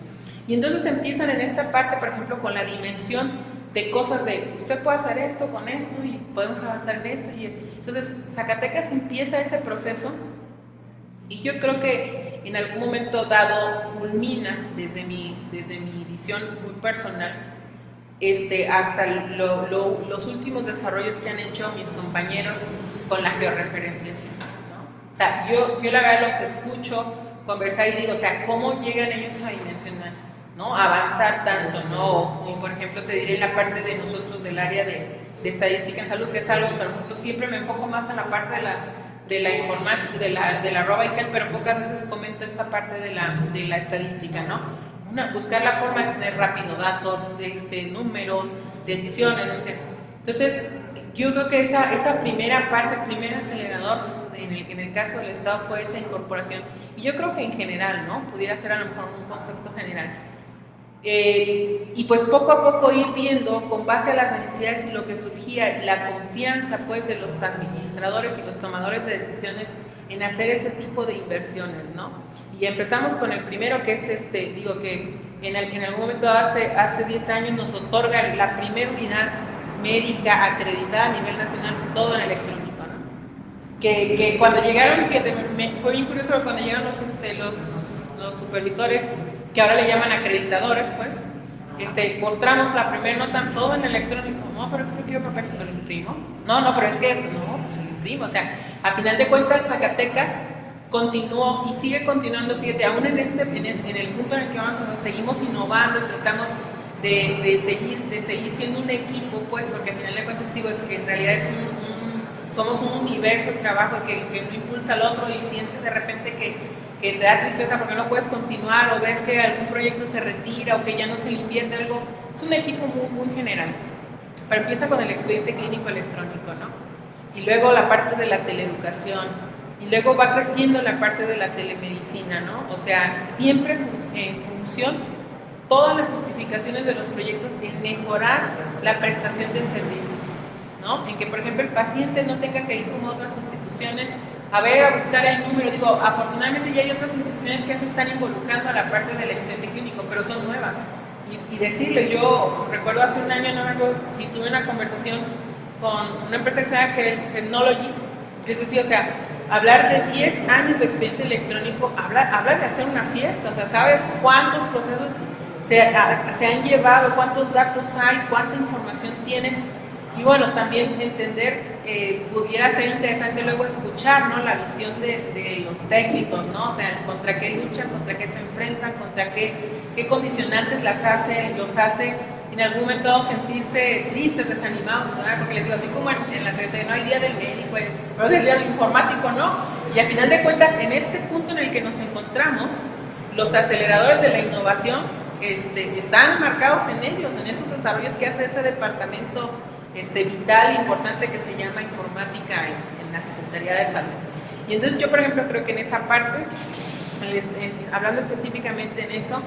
Y entonces empiezan en esta parte, por ejemplo, con la dimensión de cosas de, usted puede hacer esto con esto y podemos avanzar en esto. Entonces, Zacatecas empieza ese proceso y yo creo que en algún momento dado culmina, desde mi visión muy personal, hasta los últimos desarrollos que han hecho mis compañeros con la georreferenciación, ¿no? O sea, yo la verdad los escucho conversar y digo, o sea, ¿cómo llegan ellos a dimensionar, ¿no? Avanzar tanto, ¿no? O por ejemplo, te diré la parte de nosotros del área de estadística en salud, que es algo que siempre me enfoco más en la parte de la informática, de la Roba y Health, pero pocas veces comento esta parte de la estadística, ¿no? Buscar la forma de tener rápido datos, números, decisiones, no sé. Entonces, yo creo que esa primera parte, el primer acelerador, en el caso del Estado, fue esa incorporación. Y yo creo que en general, ¿no? Pudiera ser a lo mejor un concepto general. Y pues poco a poco ir viendo, con base a las necesidades y lo que surgía, y la confianza pues de los administradores y los tomadores de decisiones en hacer ese tipo de inversiones, ¿no? Y empezamos con el primero, que es digo que en algún momento hace 10 años nos otorga la primera unidad médica acreditada a nivel nacional, todo en electrónico, ¿no? Que cuando llegaron, fíjate, fue bien curioso cuando llegaron los supervisores, que ahora le llaman acreditadores, pues, mostramos la primera nota, todo en electrónico. No, pero es que quiero papel, pues se lo imprimo. No, pero es que no, pues se lo imprimo. O sea, a final de cuentas, Zacatecas continuó y sigue continuando, fíjate, aún en el punto en el que vamos, seguimos innovando y tratamos de seguir siendo un equipo, pues, porque a final de cuentas, digo, es que en realidad somos un universo de trabajo que uno impulsa al otro y sientes de repente que te da tristeza porque no puedes continuar o ves que algún proyecto se retira o que ya no se le invierte algo. Es un equipo muy, muy general. Pero empieza con el expediente clínico electrónico, ¿no? Y luego la parte de la teleeducación. Y luego va creciendo la parte de la telemedicina, ¿no? O sea, siempre en función, todas las justificaciones de los proyectos en mejorar la prestación de servicios. ¿no? En que, por ejemplo, el paciente no tenga que ir como a otras instituciones a buscar el número. Digo, afortunadamente ya hay otras instituciones que ya se están involucrando a la parte del expediente clínico, pero son nuevas. Y decirles, yo recuerdo hace un año, no me acuerdo si tuve una conversación con una empresa que se llama Technology, que es decir, o sea, hablar de 10 años de expediente electrónico, hablar de hacer una fiesta, o sea, ¿sabes cuántos procesos se han llevado, cuántos datos hay, cuánta información tienes? Y bueno, también entender, pudiera ser interesante luego escuchar, ¿no?, la visión de los técnicos, ¿no? O sea, contra qué luchan, contra qué se enfrentan, contra qué condicionantes los hace en algún momento sentirse tristes, desanimados, ¿no? Porque les digo, así como en la secretaría no hay día del médico, pero es el día del informático, ¿no? Y al final de cuentas, en este punto en el que nos encontramos, los aceleradores de la innovación están marcados en ellos, en esos desarrollos que hace ese departamento vital, importante, que se llama informática en la Secretaría de Salud. Y entonces yo, por ejemplo, creo que en esa parte, hablando específicamente en eso,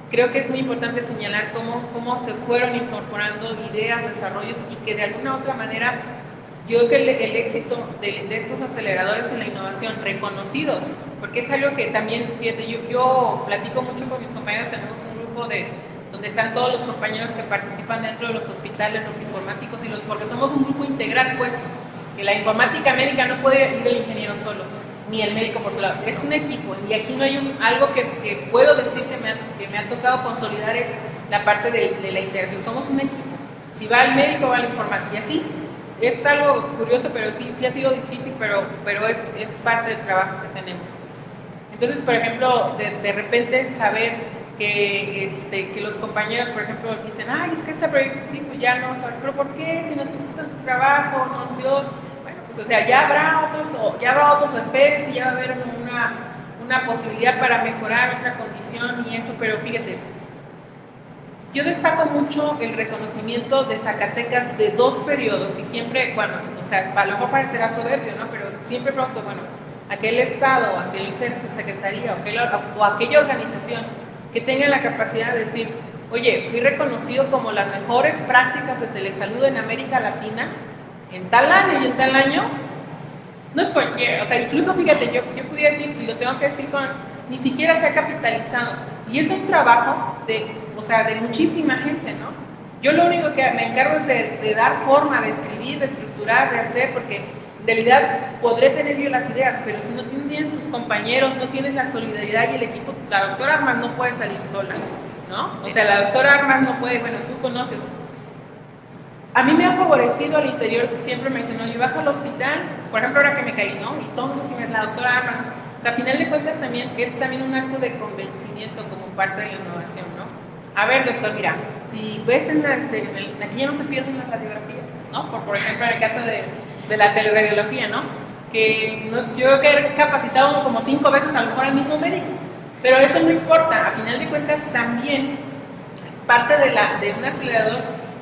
creo que es muy importante señalar cómo se fueron incorporando ideas, desarrollos, y que de alguna u otra manera, yo creo que el éxito de estos aceleradores en la innovación reconocidos, porque es algo que también, fíjate, yo platico mucho con mis compañeros, tenemos un grupo donde están todos los compañeros que participan dentro de los hospitales, los informáticos, porque somos un grupo integral, pues, que la informática médica no puede ir el ingeniero solo, ni el médico por su lado, es un equipo, y aquí no hay algo que puedo decir que me ha tocado consolidar, es la parte de la integración. Somos un equipo, si va el médico, va el informático, y así, es algo curioso, pero sí ha sido difícil, pero es parte del trabajo que tenemos. Entonces, por ejemplo, de repente saber que los compañeros, por ejemplo, dicen, ay, es que este proyecto, sí, pues ya no, pero ¿por qué? Si nos hizo tanto trabajo, nos dio, bueno, pues o sea, ya habrá otros, o espérense, ya va a haber una posibilidad para mejorar otra condición y eso, pero fíjate, yo destaco mucho el reconocimiento de Zacatecas de 2 periodos, y siempre, bueno, o sea, a lo mejor parecerá soberbio, ¿no? Pero siempre pronto, bueno, aquel estado, aquel secretaría o aquella organización que tenga la capacidad de decir, oye, fui reconocido como las mejores prácticas de telesalud en América Latina en tal año y en tal año, no es cualquiera. O sea, incluso fíjate, yo pudiera decir, y lo tengo que decir ni siquiera se ha capitalizado, y es un trabajo de muchísima gente, ¿no? Yo lo único que me encargo es de dar forma, de escribir, de estructurar, de hacer, porque en realidad podré tener yo las ideas, pero si no tienes tus compañeros, no tienes la solidaridad y el equipo, la doctora Armas no puede salir sola, ¿no? O sea, la doctora Armas no puede, bueno, tú conoces. A mí me ha favorecido al interior, siempre me dicen, oye, vas al hospital, por ejemplo, ahora que me caí, ¿no? Y todos dicen, la doctora Armas. O sea, a final de cuentas también es también un acto de convencimiento como parte de la innovación, ¿no? A ver, doctor, mira, si ves aquí ya no se pierden las radiografías, ¿no? Por ejemplo, en el caso de la teleradiología, ¿no? Que yo he capacitado como 5 veces a lo mejor al mismo médico, pero eso no importa. A final de cuentas también parte de un acelerador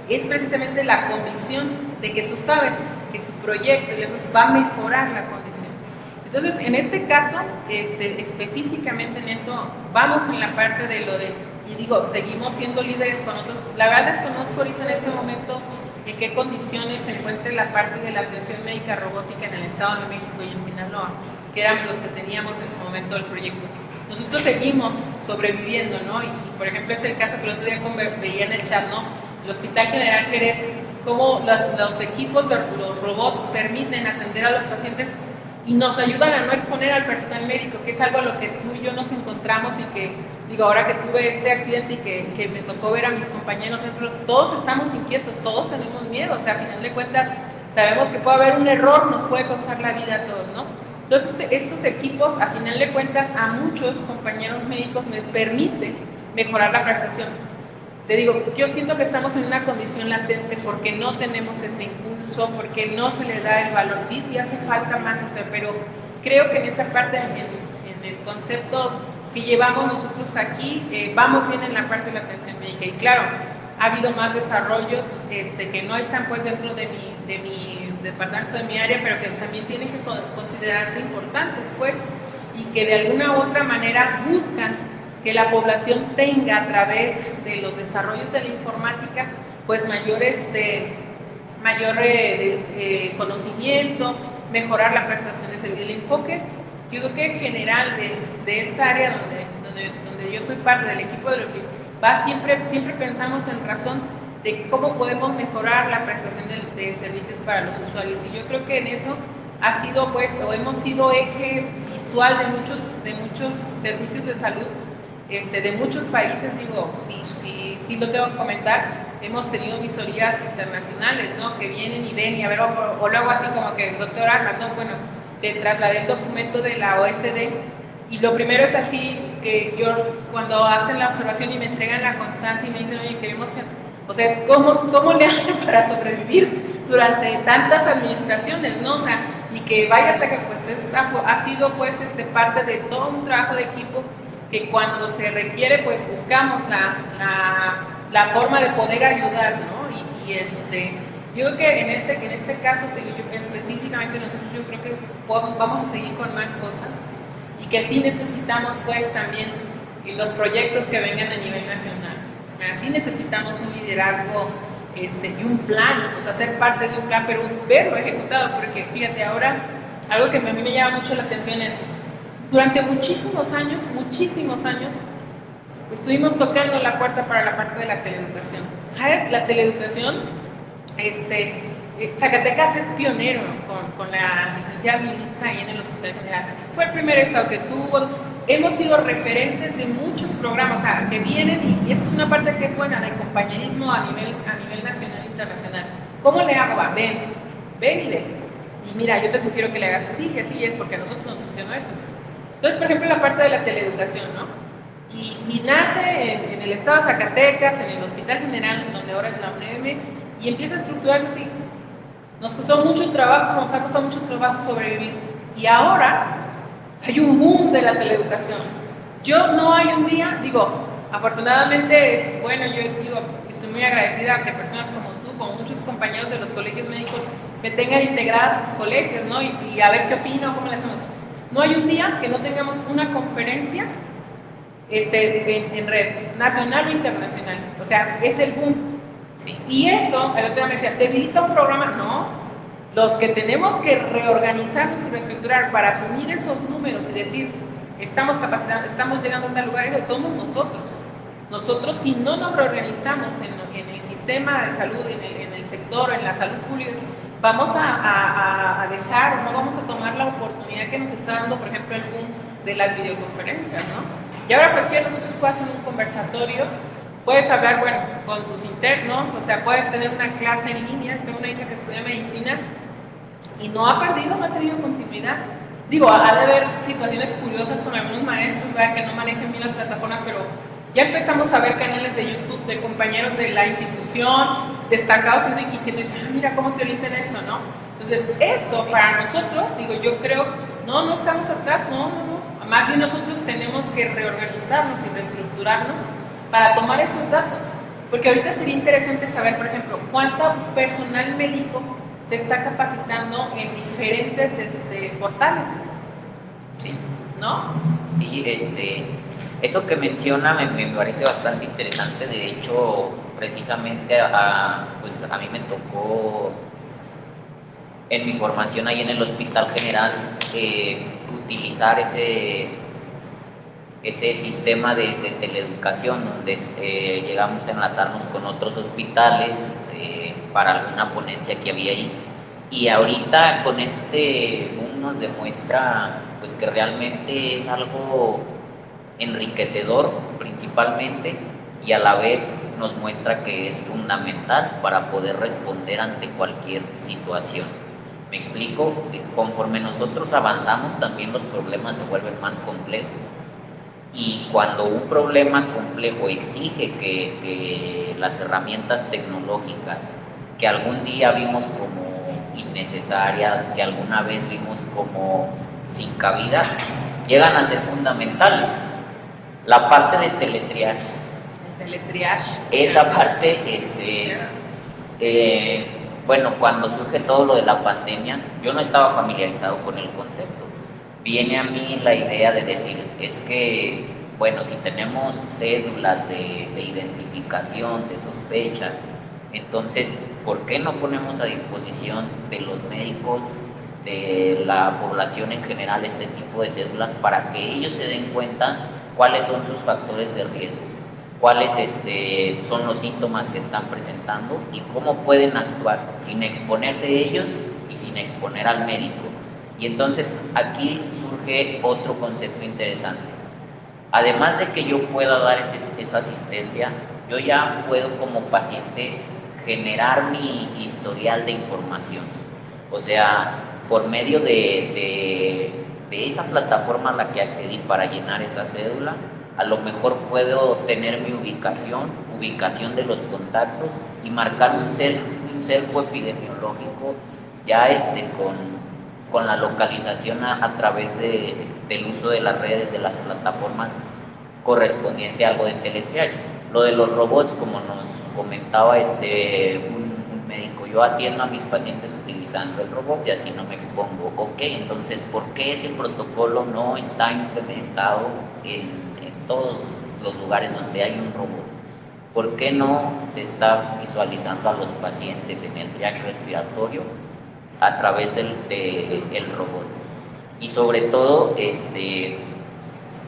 es precisamente la convicción de que tú sabes que tu proyecto y eso va a mejorar la condición. Entonces, en este caso, específicamente en eso, vamos en la parte de lo de, y digo, seguimos siendo líderes con otros. La verdad desconozco ahorita en este momento en qué condiciones se encuentra la parte de la atención médica robótica en el Estado de México y en Sinaloa, que eran los que teníamos en su momento del proyecto. Nosotros seguimos sobreviviendo, ¿no? Y por ejemplo, es el caso que el otro día veía en el chat, ¿no? El Hospital General Jerez, cómo los equipos, los robots permiten atender a los pacientes y nos ayudan a no exponer al personal médico, que es algo a lo que tú y yo nos encontramos, y que, digo, ahora que tuve este accidente y que me tocó ver a mis compañeros dentro, todos estamos inquietos, todos tenemos miedo, o sea, a final de cuentas sabemos que puede haber un error, nos puede costar la vida a todos, ¿no? Entonces, estos equipos, a final de cuentas, a muchos compañeros médicos les permite mejorar la prestación. Te digo, yo siento que estamos en una condición latente porque no tenemos ese impulso, porque no se le da el valor. Sí hace falta más hacer, pero creo que en esa parte, en el concepto que llevamos nosotros aquí, vamos bien en la parte de la atención médica. Y claro, ha habido más desarrollos que no están pues dentro de mi departamento, de mi área, pero que también tienen que considerarse importantes, pues, y que de alguna u otra manera buscan que la población tenga, a través de los desarrollos de la informática, pues mayor mayor conocimiento, mejorar la prestación, el enfoque, yo creo que en general de esta área donde yo soy parte del equipo de lo que va, siempre pensamos en razón de cómo podemos mejorar la prestación de servicios para los usuarios, y yo creo que en eso ha sido o hemos sido eje visual de muchos servicios de salud de muchos países. Digo, sí lo tengo que comentar, hemos tenido visorías internacionales, ¿no? Que vienen y ven y a ver, o luego así como que, doctor Armas, ¿no? Bueno, te trasladé el documento de la OSD y lo primero es así, que yo cuando hacen la observación y me entregan la constancia y me dicen, oye, queremos que, o sea, es cómo le hacen para sobrevivir durante tantas administraciones, ¿no? O sea, y que vaya hasta que pues ha sido pues parte de todo un trabajo de equipo que cuando se requiere pues buscamos la forma de poder ayudar, ¿no? Yo creo que en este caso, específicamente nosotros, yo creo que vamos a seguir con más cosas y que sí necesitamos pues también los proyectos que vengan a nivel nacional. Sí necesitamos un liderazgo y un plan, o sea, ser parte de un plan, pero verlo ejecutado, porque fíjate, ahora algo que a mí me llama mucho la atención es, durante muchísimos años, estuvimos tocando la puerta para la parte de la teleeducación. ¿Sabes? La teleeducación, Zacatecas es pionero con la licenciada Militza ahí en el Hospital General. Fue el primer estado que tuvo. Hemos sido referentes de muchos programas, o sea, que vienen, y eso es una parte que es buena, de compañerismo a nivel nacional e internacional. ¿Cómo le hago? Ven y ven. Y mira, yo te sugiero que le hagas así y así, es porque a nosotros nos funcionó esto. Entonces, por ejemplo, la parte de la teleeducación, ¿no? Y nace en el estado de Zacatecas, en el Hospital General, donde ahora es la UNEM, y empieza a estructurarse así. Nos ha costado mucho trabajo sobrevivir. Y ahora hay un boom de la teleeducación. No hay un día, afortunadamente estoy muy agradecida que personas como tú, como muchos compañeros de los colegios médicos, me tengan integradas sus colegios, ¿no? Y a ver qué opino, cómo le hacemos. No hay un día que no tengamos una conferencia en red, nacional o internacional. O sea, es el boom. Sí. Y eso, el otro día me decía, ¿debilita un programa? No. Los que tenemos que reorganizarnos y reestructurar para asumir esos números y decir, estamos capacitando, estamos llegando a tal lugar, somos nosotros. Nosotros, si no nos reorganizamos en el sistema de salud, en el sector, en la salud pública, vamos a dejar, no vamos a tomar la oportunidad que nos está dando, por ejemplo, el boom de las videoconferencias, ¿no? Y ahora cualquiera de nosotros puede hacer un conversatorio, puedes hablar, con tus internos, o sea, puedes tener una clase en línea. Tengo una hija que estudia medicina y no ha tenido continuidad. Ha de haber situaciones curiosas con algunos maestros, ¿verdad?, que no manejen bien las plataformas, pero ya empezamos a ver canales de YouTube de compañeros de la institución, destacados, y que te dicen, mira cómo te orientan eso, ¿no? Entonces, esto para nosotros, yo creo, no estamos atrás, no. Más bien nosotros tenemos que reorganizarnos y reestructurarnos para tomar esos datos. Porque ahorita sería interesante saber, por ejemplo, cuánto personal médico se está capacitando en diferentes portales. Sí. ¿No? Sí, eso que menciona me parece bastante interesante. De hecho, precisamente pues a mí me tocó en mi formación ahí en el Hospital General utilizar ese sistema de teleeducación, donde llegamos a enlazarnos con otros hospitales para alguna ponencia que había ahí. Y ahorita con boom nos demuestra pues que realmente es algo enriquecedor principalmente, y a la vez nos muestra que es fundamental para poder responder ante cualquier situación. ¿Me explico? Conforme nosotros avanzamos, también los problemas se vuelven más complejos. Y cuando un problema complejo exige que las herramientas tecnológicas que algún día vimos como innecesarias, que alguna vez vimos como sin cabida, llegan a ser fundamentales. La parte de teletriage. Esa parte, cuando surge todo lo de la pandemia, yo no estaba familiarizado con el concepto. Viene a mí la idea de decir, es que, si tenemos cédulas de identificación, de sospecha, Entonces, ¿por qué no ponemos a disposición de los médicos, de la población en general, este tipo de cédulas para que ellos se den cuenta cuáles son sus factores de riesgo, cuáles son los síntomas que están presentando y cómo pueden actuar sin exponerse ellos y sin exponer al médico? Y entonces aquí surge otro concepto interesante. Además de que yo pueda dar esa asistencia, yo ya puedo como paciente generar mi historial de información. O sea, por medio de esa plataforma a la que accedí para llenar esa cédula, a lo mejor puedo tener mi ubicación de los contactos y marcar un cerco epidemiológico ya con la localización a través del uso de las redes, de las plataformas correspondiente a algo de teletriage. Lo de los robots, como nos comentaba un médico, yo atiendo a mis pacientes utilizando el robot y así no me expongo. Ok, entonces, ¿por qué ese protocolo no está implementado en todos los lugares donde hay un robot? ¿Por qué no se está visualizando a los pacientes en el triage respiratorio a través del robot? Y sobre todo,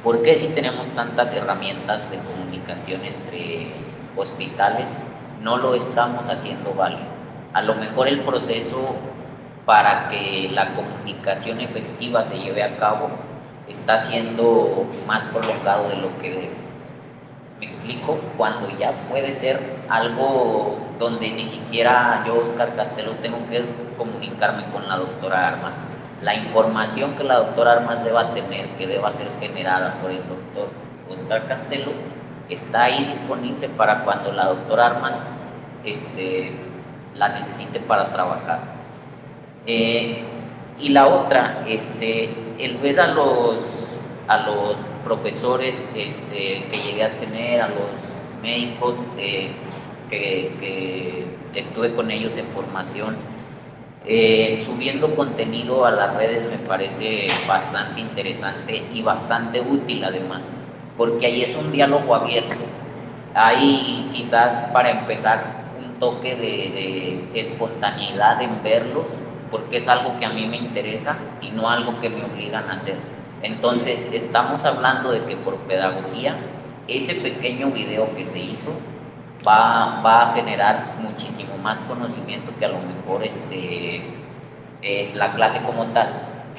¿por qué si tenemos tantas herramientas de comunicación entre hospitales no lo estamos haciendo válido? A lo mejor el proceso para que la comunicación efectiva se lleve a cabo está siendo más prolongado de lo que debe. ¿Me explico? Cuando ya puede ser algo donde ni siquiera yo, Oscar Castelo, tengo que comunicarme con la doctora Armas. La información que la doctora Armas deba tener, que deba ser generada por el doctor Oscar Castelo, está ahí disponible para cuando la doctora Armas la necesite para trabajar. Y la otra, el ver a los profesores que llegué a tener, a los médicos que estuve con ellos en formación, subiendo contenido a las redes me parece bastante interesante y bastante útil además, porque ahí es un diálogo abierto. Hay quizás para empezar un toque de espontaneidad en verlos, porque es algo que a mí me interesa y no algo que me obligan a hacer. Entonces estamos hablando de que por pedagogía ese pequeño video que se hizo va a generar muchísimo más conocimiento que a lo mejor la clase como tal,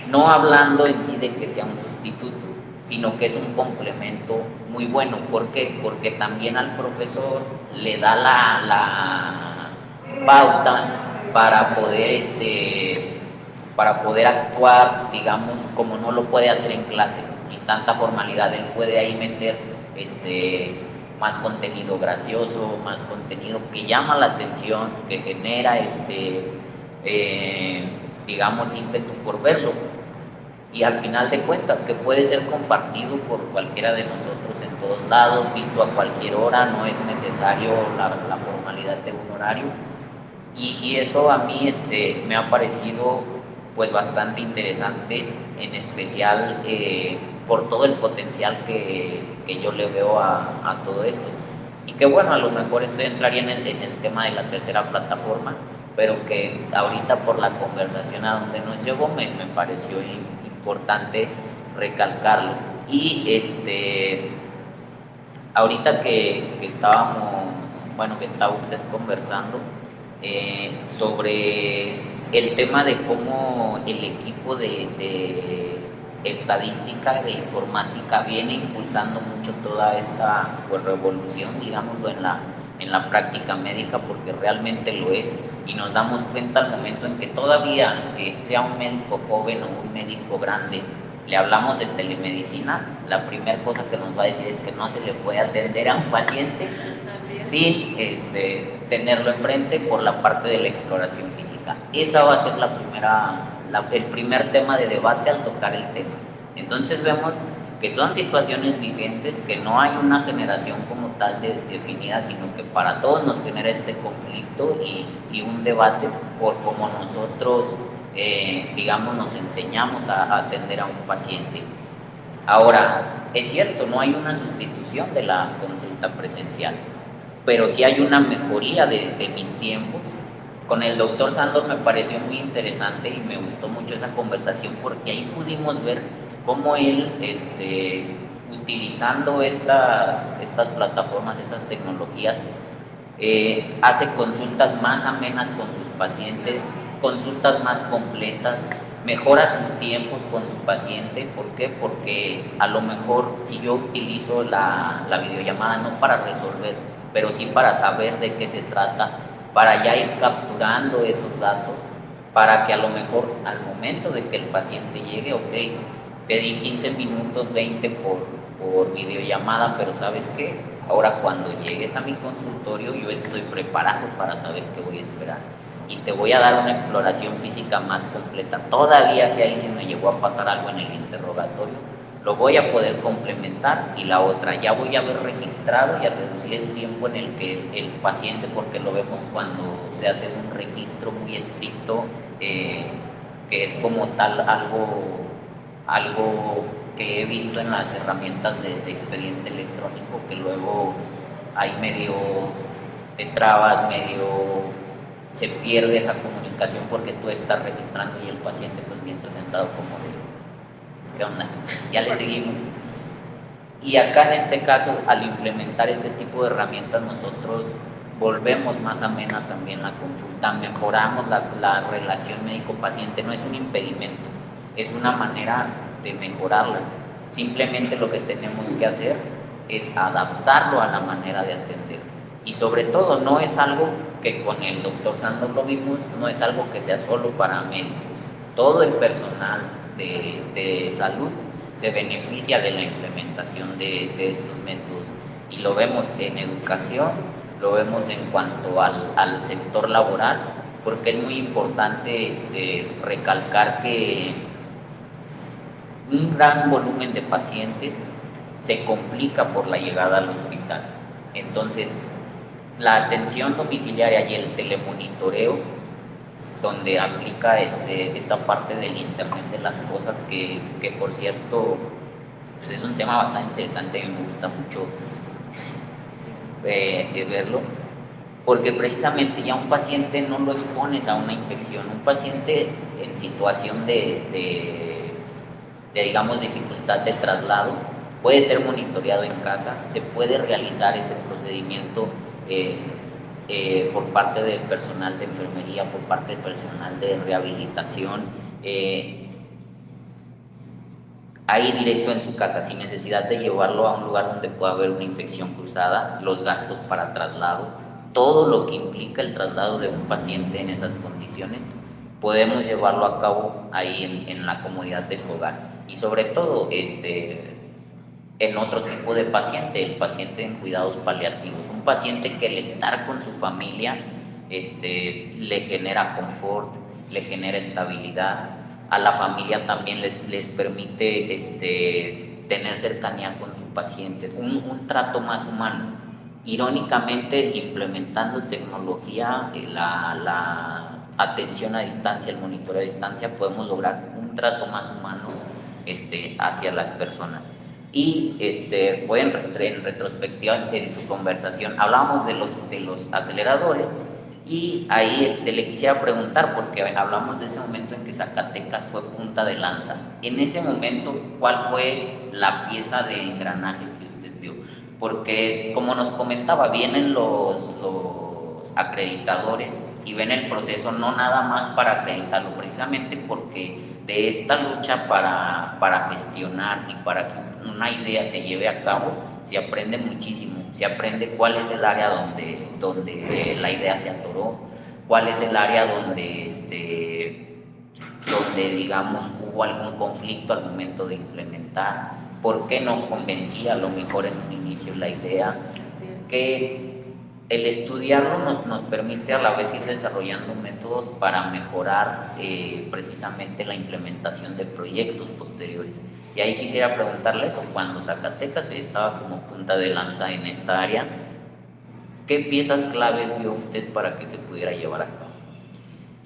no hablando en sí de que sea un sustituto, sino que es un complemento muy bueno. ¿Por qué? Porque también al profesor le da la pauta para poder actuar, digamos, como no lo puede hacer en clase, sin tanta formalidad. Él puede ahí meter más contenido gracioso, más contenido que llama la atención, que genera digamos, ímpetu por verlo. Y al final de cuentas, que puede ser compartido por cualquiera de nosotros en todos lados, visto a cualquier hora, no es necesario la formalidad de un horario. Y eso a mí me ha parecido pues bastante interesante, en especial por todo el potencial que yo le veo a todo esto. Y que bueno, a lo mejor entraría en el tema de la tercera plataforma, pero que ahorita por la conversación a donde nos llevó me pareció importante recalcarlo. Y ahorita que estábamos, bueno, que estaba usted conversando sobre el tema de cómo el equipo de estadística, de informática, viene impulsando mucho toda esta pues, revolución, digámoslo, en la práctica médica, porque realmente lo es, y nos damos cuenta al momento en que todavía sea un médico joven o un médico grande, le hablamos de telemedicina, la primera cosa que nos va a decir es que no se le puede atender a un paciente sin tenerlo enfrente por la parte de la exploración física. Esa va a ser el primer tema de debate al tocar el tema. Entonces vemos que son situaciones vigentes, que no hay una generación como tal definida, sino que para todos nos genera este conflicto y un debate por cómo nosotros, digamos, nos enseñamos a atender a un paciente. Ahora, es cierto, no hay una sustitución de la consulta presencial, pero sí hay una mejoría de mis tiempos. Con el doctor Sandor me pareció muy interesante y me gustó mucho esa conversación porque ahí pudimos ver cómo él, utilizando estas plataformas, estas tecnologías, hace consultas más amenas con sus pacientes, consultas más completas, mejora sus tiempos con su paciente. ¿Por qué? Porque a lo mejor si yo utilizo la videollamada no para resolver, pero sí para saber de qué se trata, para ya ir capturando esos datos, para que a lo mejor al momento de que el paciente llegue, ok, pedí 15 minutos, 20 por videollamada, pero ¿sabes qué? Ahora cuando llegues a mi consultorio yo estoy preparado para saber qué voy a esperar y te voy a dar una exploración física más completa. Todavía si ahí se me llegó a pasar algo en el interrogatorio, lo voy a poder complementar. Y la otra, ya voy a haber registrado y a reducir el tiempo en el que el paciente, porque lo vemos cuando se hace un registro muy estricto, que es como tal algo que he visto en las herramientas de expediente electrónico, que luego ahí medio te trabas, medio se pierde esa comunicación porque tú estás registrando y el paciente pues mientras sentado como de ¿qué onda? Ya le seguimos. Y acá en este caso, al implementar este tipo de herramientas, nosotros volvemos más amena también la consulta, mejoramos la relación médico-paciente. No es un impedimento, es una manera de mejorarla. Simplemente lo que tenemos que hacer es adaptarlo a la manera de atender. Y sobre todo, no es algo que con el doctor Sandor lo vimos, no es algo que sea solo para médicos. Todo el personal de salud se beneficia de la implementación de estos métodos. Y lo vemos en educación, lo vemos en cuanto al sector laboral, porque es muy importante recalcar que un gran volumen de pacientes se complica por la llegada al hospital. Entonces, la atención domiciliaria y el telemonitoreo, donde aplica esta parte del Internet de las cosas, que por cierto pues es un tema bastante interesante y me gusta mucho verlo, porque precisamente ya un paciente no lo expones a una infección. Un paciente en situación de digamos dificultad de traslado puede ser monitoreado en casa, se puede realizar ese procedimiento por parte del personal de enfermería, por parte del personal de rehabilitación, ahí directo en su casa, sin necesidad de llevarlo a un lugar donde pueda haber una infección cruzada, los gastos para traslado, todo lo que implica el traslado de un paciente en esas condiciones, podemos llevarlo a cabo ahí en la comodidad de su hogar. Y sobre todo en otro tipo de paciente, el paciente en cuidados paliativos, un paciente que el estar con su familia le genera confort, le genera estabilidad, a la familia también les permite tener cercanía con su paciente, un trato más humano. Irónicamente, implementando tecnología, la atención a distancia, el monitoreo a distancia, podemos lograr un trato más humano hacia las personas. Y voy en retrospectiva en su conversación, hablábamos de los aceleradores, y ahí le quisiera preguntar, porque hablamos de ese momento en que Zacatecas fue punta de lanza. En ese momento, ¿cuál fue la pieza de engranaje que usted vio? Porque, como nos comentaba, vienen los acreditadores y ven el proceso no nada más para acreditarlo, precisamente porque de esta lucha para gestionar y para que una idea se lleve a cabo, se aprende muchísimo. Se aprende cuál es el área donde la idea se atoró, cuál es el área donde digamos hubo algún conflicto al momento de implementar, por qué no convencía a lo mejor en un inicio la idea. Que el estudiarlo nos permite a la vez ir desarrollando métodos para mejorar precisamente la implementación de proyectos posteriores. Y ahí quisiera preguntarle eso, cuando Zacatecas estaba como punta de lanza en esta área, ¿qué piezas claves vio usted para que se pudiera llevar a cabo?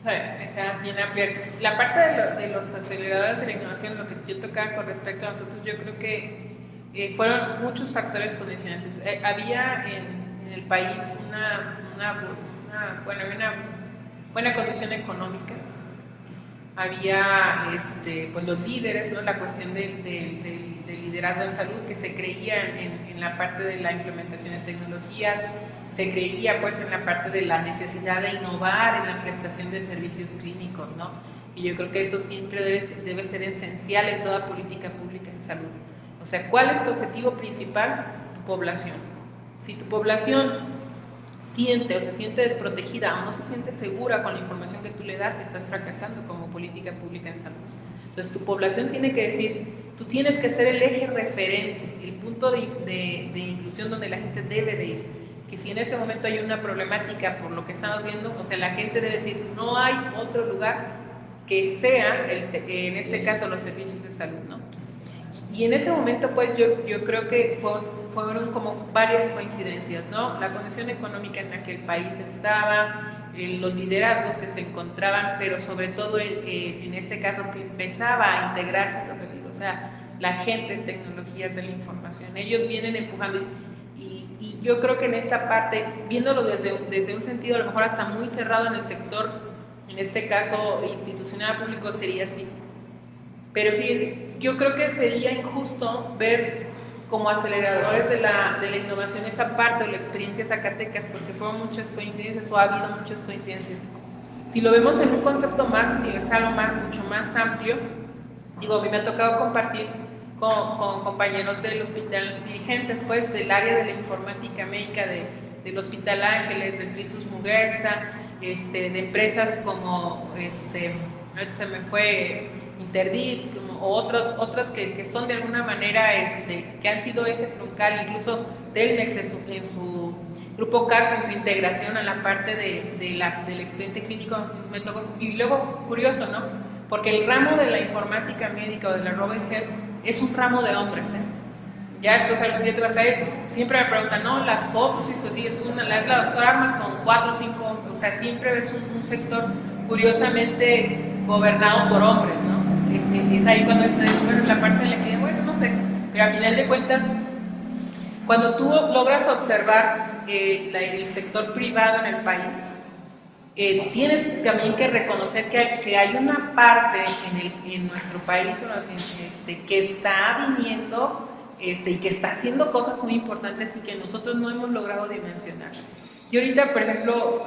Está bien amplia. La parte de los aceleradores de la innovación, lo que yo tocaba con respecto a nosotros, yo creo que fueron muchos factores condicionantes. Había en en el país una buena condición económica. Había pues los líderes, ¿no? La cuestión del liderazgo en salud, que se creía en la parte de la implementación de tecnologías, se creía pues en la parte de la necesidad de innovar en la prestación de servicios clínicos, ¿no? Y yo creo que eso siempre debe ser esencial en toda política pública en salud. O sea, ¿cuál es tu objetivo principal? Tu población. Si tu población siente o se siente desprotegida o no se siente segura con la información que tú le das, estás fracasando como política pública en salud. Entonces tu población tiene que decir, tú tienes que ser el eje referente, el punto de inclusión donde la gente debe de ir, que si en ese momento hay una problemática por lo que estamos viendo, o sea, la gente debe decir, no hay otro lugar que sea, en este caso, los servicios de salud, ¿no? Y en ese momento, pues yo creo que fueron como varias coincidencias, ¿no? La condición económica en la que el país estaba, los liderazgos que se encontraban, pero sobre todo en este caso que empezaba a integrarse, o sea, la gente en tecnologías de la información. Ellos vienen empujando y yo creo que en esta parte, viéndolo desde un sentido a lo mejor hasta muy cerrado en el sector, en este caso institucional público sería así. Pero fíjate, yo creo que sería injusto ver como aceleradores de la innovación esa parte o la experiencia Zacatecas, porque fueron muchas coincidencias o ha habido muchas coincidencias. Si lo vemos en un concepto más universal o mucho más amplio, digo, a mí me ha tocado compartir con compañeros del hospital, dirigentes pues del área de la informática médica del Hospital Ángeles, del Cristus Muguerza, de empresas como, se me fue, Interdis, o otras que son de alguna manera, que han sido eje troncal, incluso Telmex en su grupo CARS, en su integración a la parte del expediente clínico, me tocó, y luego curioso, ¿no? Porque el ramo de la informática médica o de la Robin Health es un ramo de hombres, ¿eh? Ya después algún día te vas a ir, siempre me preguntan, no, las fotos, y pues sí, es la doctora Armas con 4 o 5, o sea, siempre ves un sector curiosamente gobernado por hombres, ¿no? Es ahí cuando bueno, la parte en la que, bueno, no sé, pero al final de cuentas, cuando tú logras observar el sector privado en el país, tienes también que reconocer que hay una parte en nuestro país que está viniendo y que está haciendo cosas muy importantes y que nosotros no hemos logrado dimensionar. Yo ahorita, por ejemplo,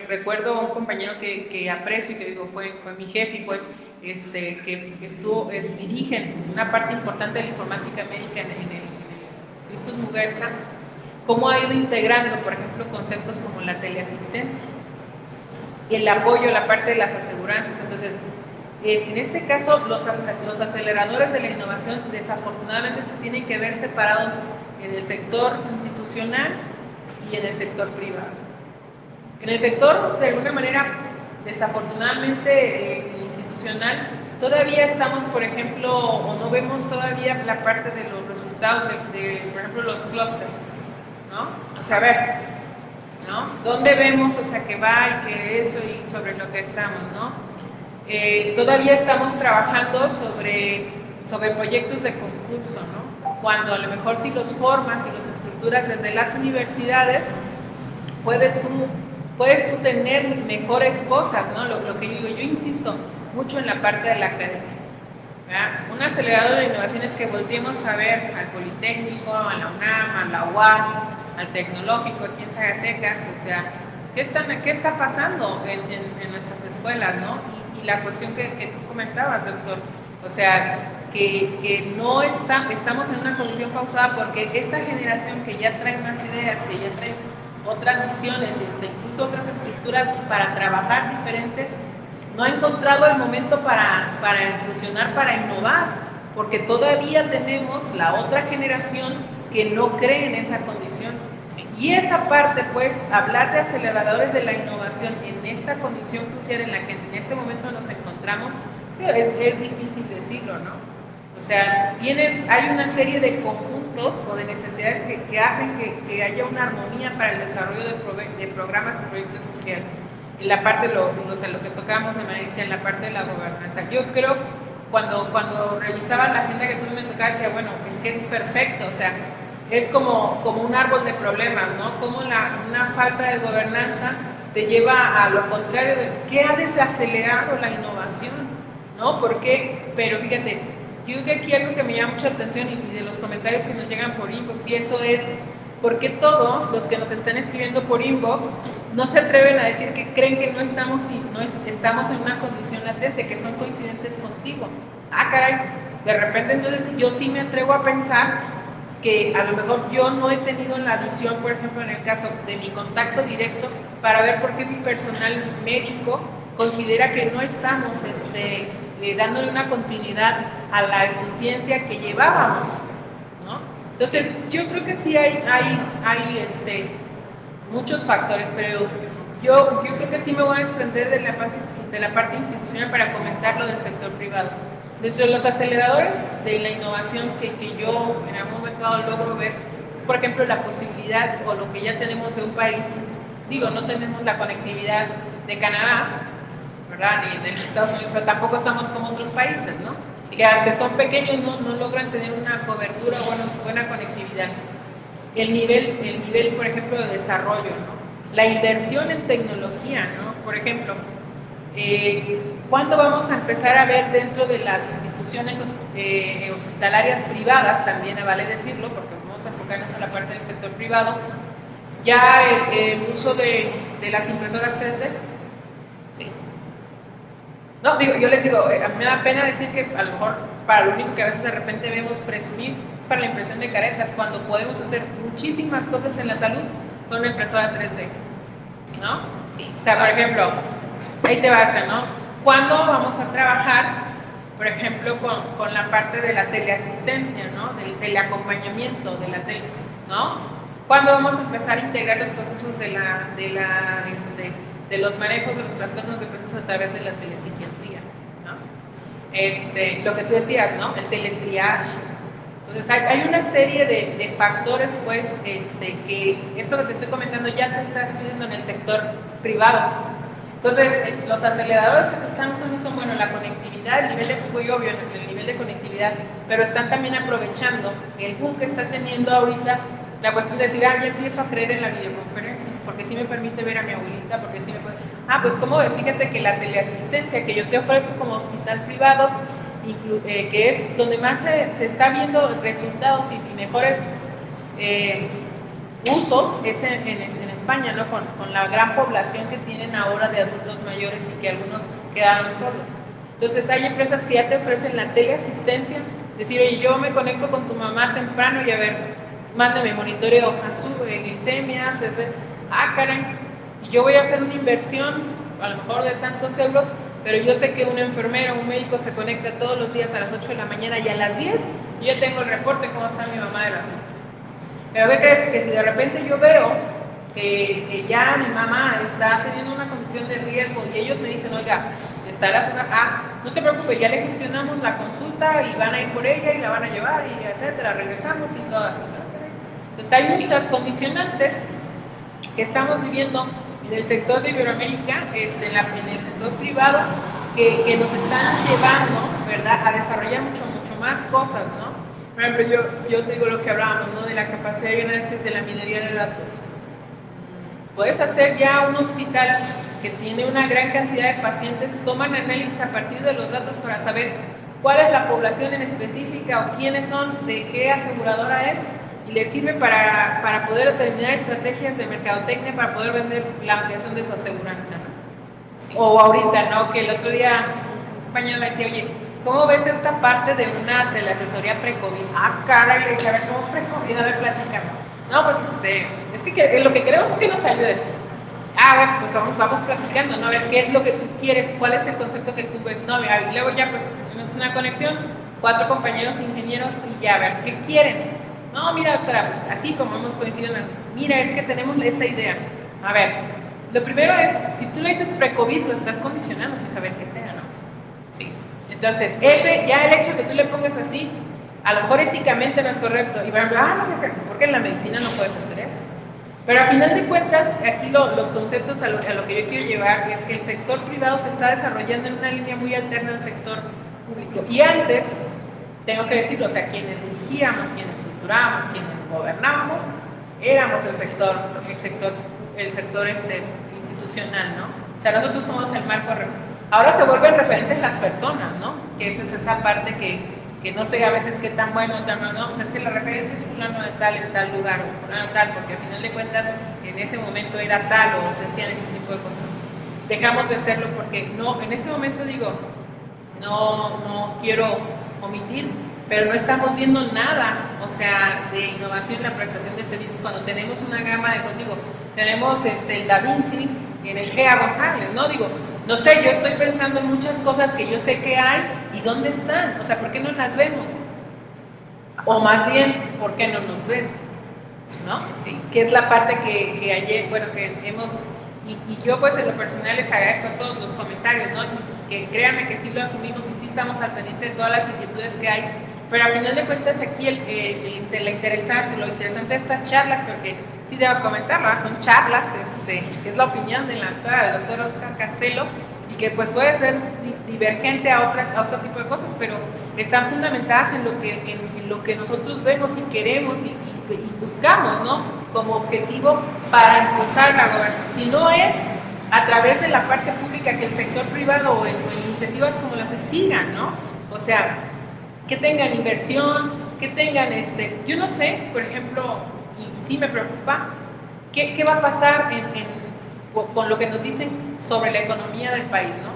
recuerdo a un compañero que aprecio y que digo fue mi jefe y fue que estuvo, dirige una parte importante de la informática médica en el Cristus Muguerza, cómo ha ido integrando, por ejemplo, conceptos como la teleasistencia y el apoyo a la parte de las aseguranzas. Entonces, en este caso, los aceleradores de la innovación desafortunadamente se tienen que ver separados en el sector institucional y en el sector privado. En el sector, de alguna manera, desafortunadamente, institucional, todavía estamos, por ejemplo, o no vemos todavía la parte de los resultados por ejemplo, los clústeres, ¿no? O sea, a ver, ¿no? ¿Dónde vemos, o sea, que va y que eso y sobre lo que estamos, ¿no? Todavía estamos trabajando sobre proyectos de concurso, ¿no? Cuando a lo mejor si los formas y los estructuras desde las universidades, puedes tú tener mejores cosas, ¿no? Lo que digo, yo insisto mucho en la parte de la academia, ¿verdad? Un acelerador de innovación es que volteemos a ver al Politécnico, a la UNAM, a la UAS, al Tecnológico aquí en Zacatecas, o sea, ¿qué está pasando en nuestras escuelas, ¿no? Y la cuestión que tú comentabas, doctor, o sea, que no estamos en una condición pausada porque esta generación que ya trae más ideas, que ya trae otras visiones, incluso otras estructuras para trabajar diferentes, no ha encontrado el momento para incursionar, para innovar, porque todavía tenemos la otra generación que no cree en esa condición. Y esa parte, pues, hablar de aceleradores de la innovación en esta condición crucial en la que en este momento nos encontramos, sí, es difícil decirlo, ¿no? O sea, hay una serie de conjuntos o de necesidades que hacen que haya una armonía para el desarrollo de programas y proyectos sociales. En la parte, lo que tocábamos de manera inicial, en la parte de la gobernanza. Yo creo, cuando revisaba la agenda que tú me tocaba, decía, bueno, es que es perfecto, o sea, es como un árbol de problemas, ¿no? Como una falta de gobernanza te lleva a lo contrario de que ha desacelerado la innovación, ¿no? ¿Por qué? Pero fíjate, yo creo que aquí algo que me llama mucha atención y de los comentarios que nos llegan por inbox, y eso es, ¿por qué todos los que nos están escribiendo por inbox no se atreven a decir que creen que no estamos en una condición latente, que son coincidentes contigo? Ah, caray, de repente entonces yo sí me atrevo a pensar que a lo mejor yo no he tenido la visión, por ejemplo, en el caso de mi contacto directo, para ver por qué mi personal médico considera que no estamos dándole una continuidad a la eficiencia que llevábamos, ¿no? Entonces, yo creo que sí hay muchos factores, pero yo creo que sí me voy a desprender de la parte institucional para comentar lo del sector privado. Dentro de los aceleradores de la innovación que yo en algún momento logro ver, es por ejemplo la posibilidad o lo que ya tenemos de un país, no tenemos la conectividad de Canadá, ¿verdad? Ni de Estados Unidos, pero tampoco estamos como otros países, ¿no? Y que aunque son pequeños no logran tener una cobertura o buena conectividad. El nivel, por ejemplo, de desarrollo, ¿no? La inversión en tecnología, ¿no? Por ejemplo, ¿cuándo vamos a empezar a ver dentro de las instituciones hospitalarias privadas, también vale decirlo, porque vamos a enfocarnos a la parte del sector privado, ya el uso de las impresoras 3D? Sí. No, yo les digo, me da pena decir que a lo mejor para lo único que a veces de repente vemos presumir es para la impresión de caretas, cuando podemos hacer muchísimas cosas en la salud con una impresora 3D, ¿no? Sí. O sea, por ejemplo, ahí te vas, ¿no? ¿Cuándo vamos a trabajar, por ejemplo, con la parte de la teleasistencia, ¿no? Del teleacompañamiento, de la tele, ¿no? ¿Cuándo vamos a empezar a integrar los procesos de los manejos de los trastornos de procesos a través de la telepsiquiatría, ¿no? Lo que tú decías, ¿no? El teletriage. Entonces, hay una serie de factores, pues, que esto que te estoy comentando ya se está haciendo en el sector privado. Entonces, los aceleradores que se están usando son, bueno, la conectividad, el nivel de muy obvio, el nivel de conectividad, pero están también aprovechando el boom que está teniendo ahorita la cuestión de decir, yo empiezo a creer en la videoconferencia, porque sí me permite ver a mi abuelita, porque sí me puede... pues como ves, fíjate que la teleasistencia que yo te ofrezco como hospital privado, que es donde más se está viendo resultados y mejores usos, es en España, ¿no? Con la gran población que tienen ahora de adultos mayores y que algunos quedaron solos. Entonces hay empresas que ya te ofrecen la teleasistencia, decir, oye, yo me conecto con tu mamá temprano y a ver, mándame monitoreo azul, glicemias, caray, y yo voy a hacer una inversión, a lo mejor de tantos euros, pero yo sé que un enfermero, un médico se conecta todos los días a las 8 de la mañana y a las 10 yo tengo el reporte de cómo está mi mamá del asunto. Pero ¿qué crees? Que si de repente yo veo que ya mi mamá está teniendo una condición de riesgo y ellos me dicen, oiga, está la zona no se preocupe, ya le gestionamos la consulta y van a ir por ella y la van a llevar y etcétera, regresamos y todo así. Entonces hay muchas condicionantes que estamos viviendo en el sector de Iberoamérica, en el sector privado, que nos están llevando, ¿verdad?, a desarrollar mucho más cosas, ¿no? Por ejemplo, yo te digo lo que hablábamos, ¿no?, de la capacidad de análisis de la minería de datos. Puedes hacer ya un hospital que tiene una gran cantidad de pacientes, toman análisis a partir de los datos para saber cuál es la población en específica o quiénes son, de qué aseguradora es, y les sirve para poder determinar estrategias de mercadotecnia para poder vender la ampliación de su aseguranza, ¿no? Sí. O ahorita, ¿no?, que el otro día un compañero me decía, oye, ¿cómo ves esta parte de la asesoría pre-COVID? Caray, le dije, a ver, ¿cómo pre-COVID? A ver, platícame. No, pues es que lo que queremos es que nos ayudes. A ver, pues vamos platicando, ¿no? A ver, ¿qué es lo que tú quieres? ¿Cuál es el concepto que tú ves? No, y luego ya, pues, tenemos una conexión, 4 compañeros ingenieros y ya, a ver, ¿qué quieren? No, mira, doctora, pues así como hemos coincidido, mira, es que tenemos esta idea. A ver, lo primero es, si tú le dices pre-COVID, lo estás condicionando sin saber qué sea, ¿no? Sí. Entonces, ya el hecho que tú le pongas así, a lo mejor éticamente no es correcto. Y van a decir, porque en la medicina no puedes hacer eso. Pero a final de cuentas, aquí los conceptos a lo que yo quiero llevar es que el sector privado se está desarrollando en una línea muy alterna al sector público. Y antes, tengo que decirlo, o sea, quienes dirigíamos, quienes estructurábamos estructurábamos, quienes gobernábamos, éramos el sector institucional, ¿no? O sea, nosotros somos el marco. Ahora se vuelven referentes las personas, ¿no? Que esa es esa parte que no sé a veces qué tan bueno o tan malo, no, pues es que la referencia es fulano de tal en tal lugar, o fulano de tal, porque al final de cuentas en ese momento era tal o se hacían este tipo de cosas. Dejamos de hacerlo porque no, en este momento digo, no quiero omitir, pero no estamos viendo nada, o sea, de innovación en la prestación de servicios cuando tenemos una gama de código. Tenemos el Da Vinci en el GEA González, ¿no? Digo, no sé, yo estoy pensando en muchas cosas que yo sé que hay y dónde están, o sea, ¿por qué no las vemos? O más bien, ¿por qué no nos ven? ¿No? Sí, que es la parte que ayer, bueno, que hemos, y yo pues en lo personal les agradezco a todos los comentarios, ¿no? Y que créanme que sí lo asumimos y sí estamos al pendiente de todas las inquietudes que hay, pero al final de cuentas aquí lo interesante de estas charlas, porque sí debo comentarlo, son charlas, es la opinión de la doctora Oscar Castelo, y que pues puede ser divergente a otro tipo de cosas, pero están fundamentadas en lo que nosotros vemos y queremos y buscamos, ¿no? Como objetivo para impulsar la gobernación. Si no es a través de la parte pública, que el sector privado o en iniciativas como las sigan, ¿no? O sea, que tengan inversión, que tengan yo no sé, por ejemplo, y sí me preocupa, ¿qué va a pasar con lo que nos dicen sobre la economía del país, ¿no?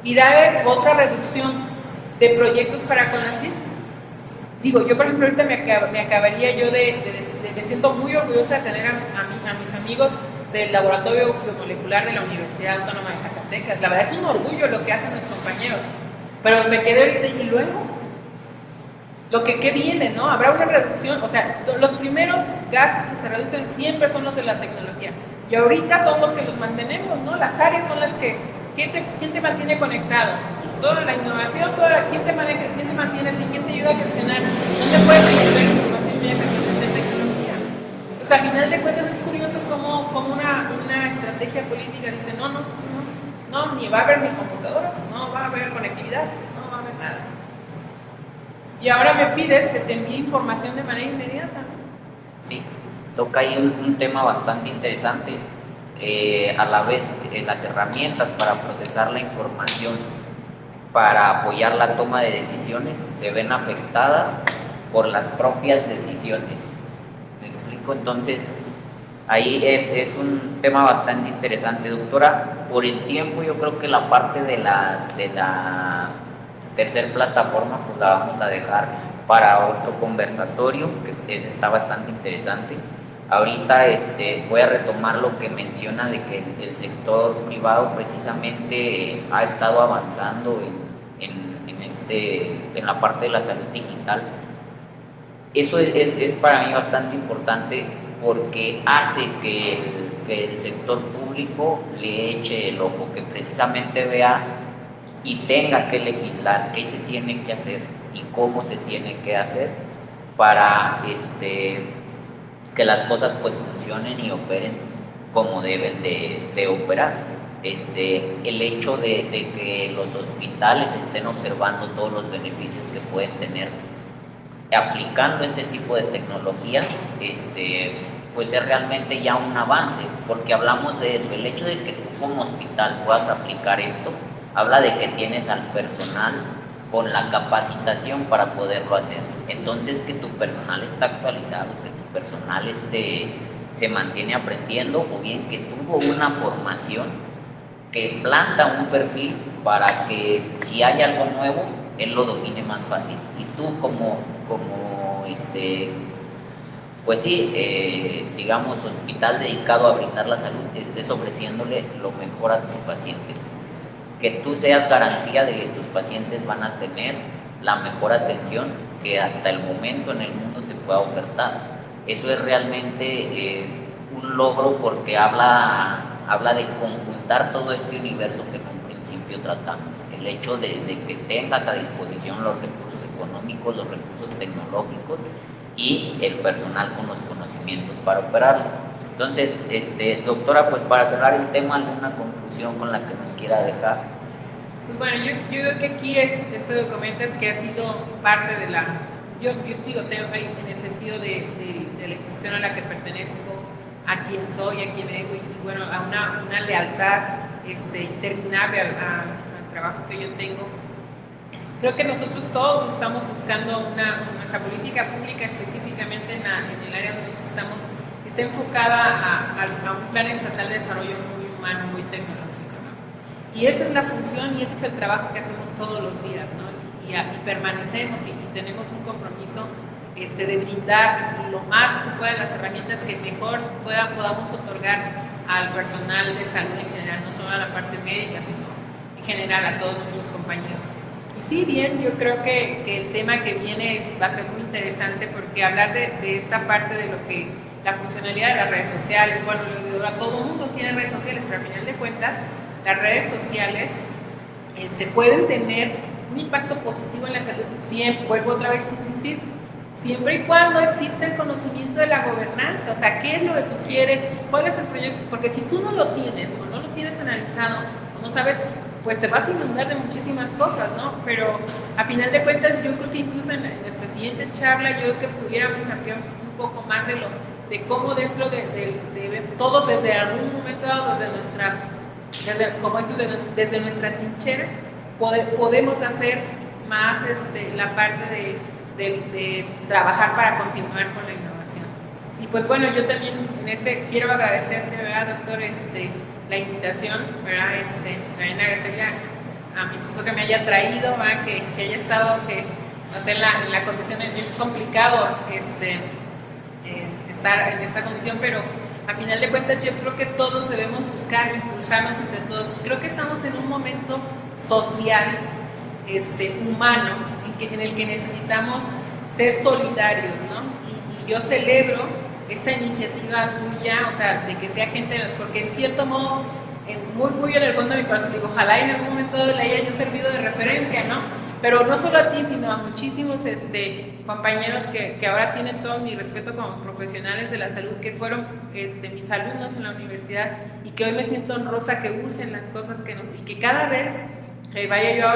¿Irá a haber otra reducción de proyectos para CONACYT? Digo, yo por ejemplo ahorita me acabaría yo me siento muy orgullosa de tener a mis amigos del Laboratorio Biomolecular de la Universidad Autónoma de Zacatecas. La verdad es un orgullo lo que hacen los compañeros, pero me quedé ahorita y luego ¿qué viene, no? Habrá una reducción, o sea, los primeros gastos que se reducen siempre son los de la tecnología, y ahorita son los que los mantenemos, ¿no? Las áreas son las que, ¿quién te mantiene conectado? Toda la innovación, ¿quién te mantiene así? ¿Quién te ayuda a gestionar? ¿Dónde puedes encontrar información inmediatamente de tecnología? O sea, a final de cuentas es curioso cómo una estrategia política dice, no, ni va a haber ni computadoras, no va a haber conectividad, no va a haber nada. Y ahora me pides que te envíe información de manera inmediata, ¿no? Sí, toca ahí un tema bastante interesante. A la vez, las herramientas para procesar la información, para apoyar la toma de decisiones, se ven afectadas por las propias decisiones. ¿Me explico? Entonces, ahí es un tema bastante interesante, doctora. Por el tiempo, yo creo que la parte de la tercer plataforma pues la vamos a dejar para otro conversatorio que está bastante interesante. Ahorita voy a retomar lo que menciona de que el sector privado precisamente ha estado avanzando en la parte de la salud digital. Eso es para mí bastante importante porque hace que el sector público le eche el ojo, que precisamente vea y tenga que legislar qué se tiene que hacer y cómo se tiene que hacer para que las cosas pues funcionen y operen como deben de operar. El hecho de que los hospitales estén observando todos los beneficios que pueden tener aplicando este tipo de tecnologías, pues es realmente ya un avance, porque hablamos de eso. El hecho de que tú como hospital puedas aplicar esto habla de que tienes al personal con la capacitación para poderlo hacer. Entonces, que tu personal está actualizado, que tu personal se mantiene aprendiendo, o bien que tuvo una formación que planta un perfil para que si hay algo nuevo, él lo domine más fácil. Y tú pues sí, digamos, hospital dedicado a brindar la salud, estés ofreciéndole lo mejor a tus pacientes. Que tú seas garantía de que tus pacientes van a tener la mejor atención que hasta el momento en el mundo se pueda ofertar. Eso es realmente un logro, porque habla de conjuntar todo este universo que en un principio tratamos. El hecho de que tengas a disposición los recursos económicos, los recursos tecnológicos y el personal con los conocimientos para operarlo. Entonces, doctora, pues para cerrar el tema, ¿alguna conclusión con la que nos quiera dejar? Pues bueno, yo creo que aquí este documento es que ha sido parte yo digo, en el sentido de la institución a la que pertenezco, a quién soy, a quién vengo, y bueno, a una lealtad interminable al trabajo que yo tengo. Creo que nosotros todos estamos buscando nuestra política pública, específicamente en el área donde nosotros estamos, está enfocada a un plan estatal de desarrollo muy humano, muy tecnológico, ¿no? Y esa es la función y ese es el trabajo que hacemos todos los días, ¿no? Y permanecemos y tenemos un compromiso de brindar lo más que se pueda las herramientas que mejor podamos otorgar al personal de salud en general, no solo a la parte médica, sino en general a todos nuestros compañeros. Y sí, bien, yo creo que el tema que viene va a ser muy interesante, porque hablar de esta parte de lo que la funcionalidad de las redes sociales, bueno, todo el mundo tiene redes sociales, pero al final de cuentas las redes sociales pueden tener un impacto positivo en la salud. Siempre, vuelvo otra vez a insistir, siempre y cuando existe el conocimiento de la gobernanza, o sea, qué es lo que tú quieres, cuál es el proyecto, porque si tú no lo tienes o no lo tienes analizado o no sabes, pues te vas a inundar de muchísimas cosas, ¿no? Pero a final de cuentas yo creo que incluso en nuestra siguiente charla yo creo que pudiéramos ampliar un poco más de cómo dentro de todos desde algún momento dado, desde nuestra trinchera, podemos hacer más la parte de trabajar para continuar con la innovación. Y pues bueno, yo también quiero agradecerte, ¿verdad, doctor, la invitación, ¿verdad? También agradecerle a mi esposo que me haya traído, ¿verdad? Que haya estado, no sé, en la condición, es complicado estar en esta condición, pero a final de cuentas yo creo que todos debemos buscar impulsarnos entre todos. Creo que estamos en un momento social, humano, en el que necesitamos ser solidarios, ¿no? Y yo celebro esta iniciativa tuya, o sea, de que sea gente, porque en cierto modo, muy en el fondo de mi corazón, digo, ojalá en algún momento le haya yo servido de referencia, ¿no? Pero no solo a ti, sino a muchísimos compañeros que ahora tienen todo mi respeto como profesionales de la salud, que fueron mis alumnos en la universidad, y que hoy me siento honrosa que usen las cosas y que cada vez vaya yo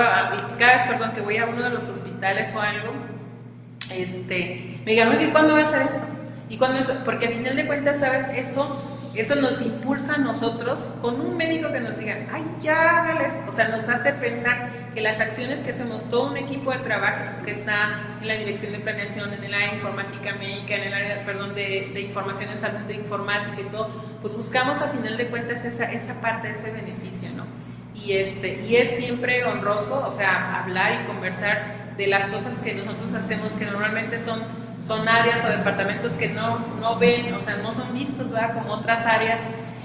que voy a uno de los hospitales o algo, me digan, oye, ¿cuándo va a hacer esto? Y porque al final de cuentas, ¿sabes? Eso nos impulsa a nosotros con un médico que nos diga, ay, ya, hágales. O sea, nos hace pensar que las acciones que hacemos, todo un equipo de trabajo que está en la dirección de planeación, en el área de informática médica, en el área, de información en salud, de informática y todo, pues buscamos a final de cuentas esa parte, ese beneficio, ¿no? Y es siempre honroso, o sea, hablar y conversar de las cosas que nosotros hacemos, que normalmente son áreas o departamentos que no ven, o sea, no son vistos, ¿verdad?, como otras áreas,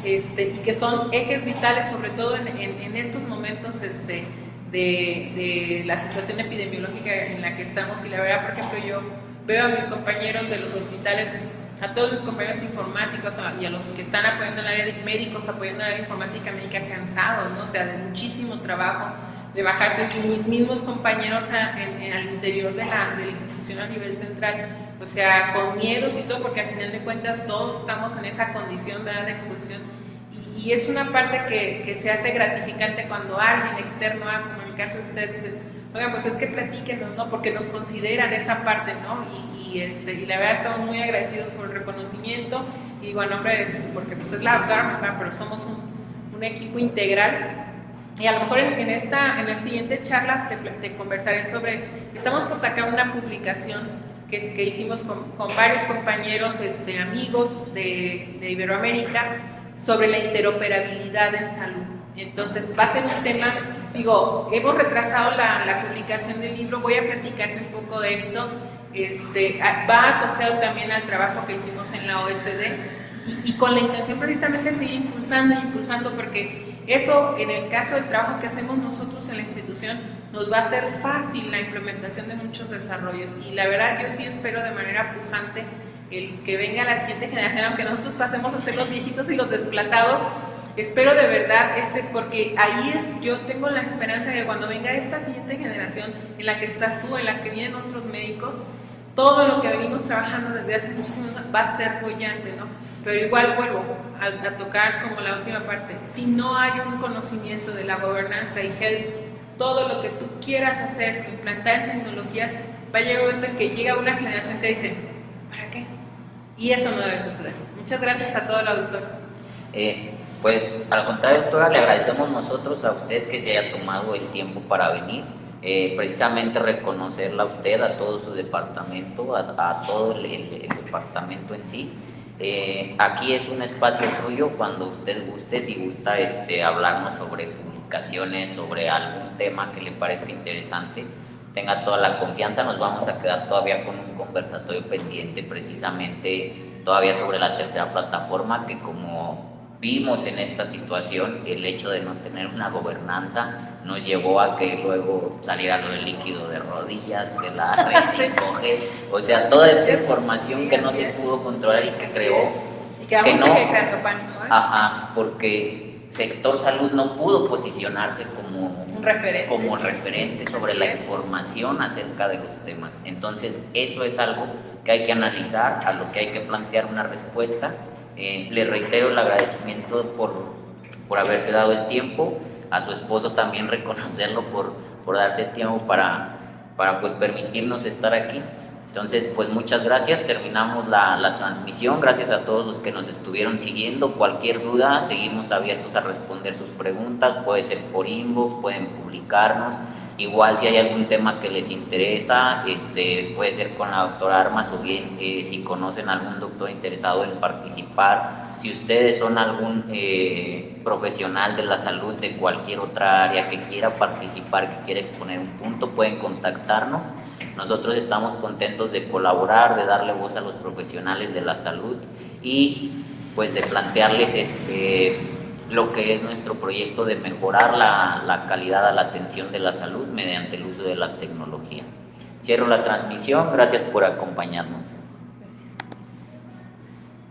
y que son ejes vitales, sobre todo en estos momentos de la situación epidemiológica en la que estamos. Y la verdad, por ejemplo, yo veo a mis compañeros de los hospitales, a todos mis compañeros informáticos y a los que están apoyando en el área de médicos, apoyando en el área de informática médica, cansados, ¿no? O sea, de muchísimo trabajo, de bajarse, y mis mismos compañeros al interior de la institución a nivel central, o sea, con miedos y todo, porque al final de cuentas todos estamos en esa condición, ¿verdad?, de exposición, y es una parte que se hace gratificante cuando alguien externo, como en el caso de ustedes, dicen, oigan, pues es que platíquenos, ¿no?, porque nos consideran esa parte, ¿no? Y la verdad estamos muy agradecidos por el reconocimiento, y digo, en nombre, porque pues es la doctora, pero somos un equipo integral. Y a lo mejor en la siguiente charla te conversaré estamos por sacar una publicación que hicimos con varios compañeros, amigos de Iberoamérica, sobre la interoperabilidad en salud. Entonces va a ser un tema, digo, hemos retrasado la publicación del libro, voy a platicarte un poco de esto, va asociado también al trabajo que hicimos en la OSD, y con la intención precisamente de seguir impulsando, porque eso, en el caso del trabajo que hacemos nosotros en la institución, nos va a hacer fácil la implementación de muchos desarrollos. Y la verdad, yo sí espero de manera pujante el que venga la siguiente generación, aunque nosotros pasemos a ser los viejitos y los desplazados, espero de verdad porque yo tengo la esperanza de que cuando venga esta siguiente generación, en la que estás tú, en la que vienen otros médicos, todo lo que venimos trabajando desde hace muchísimos años va a ser bollante, ¿no? Pero igual vuelvo a tocar como la última parte. Si no hay un conocimiento de la gobernanza y health todo lo que tú quieras hacer, implantar en tecnologías, va a llegar un momento en que llega una generación y te dice, ¿para qué? Y eso no debe suceder. Muchas gracias a todo el auditorio. Pues al contrario, doctora, le agradecemos nosotros a usted que se haya tomado el tiempo para venir. Precisamente reconocerla a usted, a todo su departamento, a todo el departamento en sí. Aquí es un espacio suyo cuando usted guste, si gusta hablarnos sobre publicaciones, sobre algún tema que le parezca interesante, tenga toda la confianza. Nos vamos a quedar todavía con un conversatorio pendiente precisamente todavía sobre la tercera plataforma, que como vimos en esta situación, el hecho de no tener una gobernanza nos llevó a que luego saliera lo del líquido de rodillas, que la red 5G, o sea, toda esta información que no se pudo controlar y que creó, y que no, creando pánico, ¿eh? Ajá, porque sector salud no pudo posicionarse como referente sobre la información acerca de los temas. Entonces, eso es algo que hay que analizar, a lo que hay que plantear una respuesta. Le reitero el agradecimiento por haberse dado el tiempo, a su esposo también reconocerlo por darse tiempo para pues permitirnos estar aquí. Entonces, pues muchas gracias, terminamos la transmisión. Gracias a todos los que nos estuvieron siguiendo. Cualquier duda, seguimos abiertos a responder sus preguntas, puede ser por inbox, pueden publicarnos. Igual si hay algún tema que les interesa, puede ser con la doctora Armas, o bien si conocen algún doctor interesado en participar. Si ustedes son algún profesional de la salud de cualquier otra área que quiera participar, que quiera exponer un punto, pueden contactarnos. Nosotros estamos contentos de colaborar, de darle voz a los profesionales de la salud y pues de plantearles lo que es nuestro proyecto de mejorar la calidad a la atención de la salud mediante el uso de la tecnología. Cierro la transmisión, gracias por acompañarnos.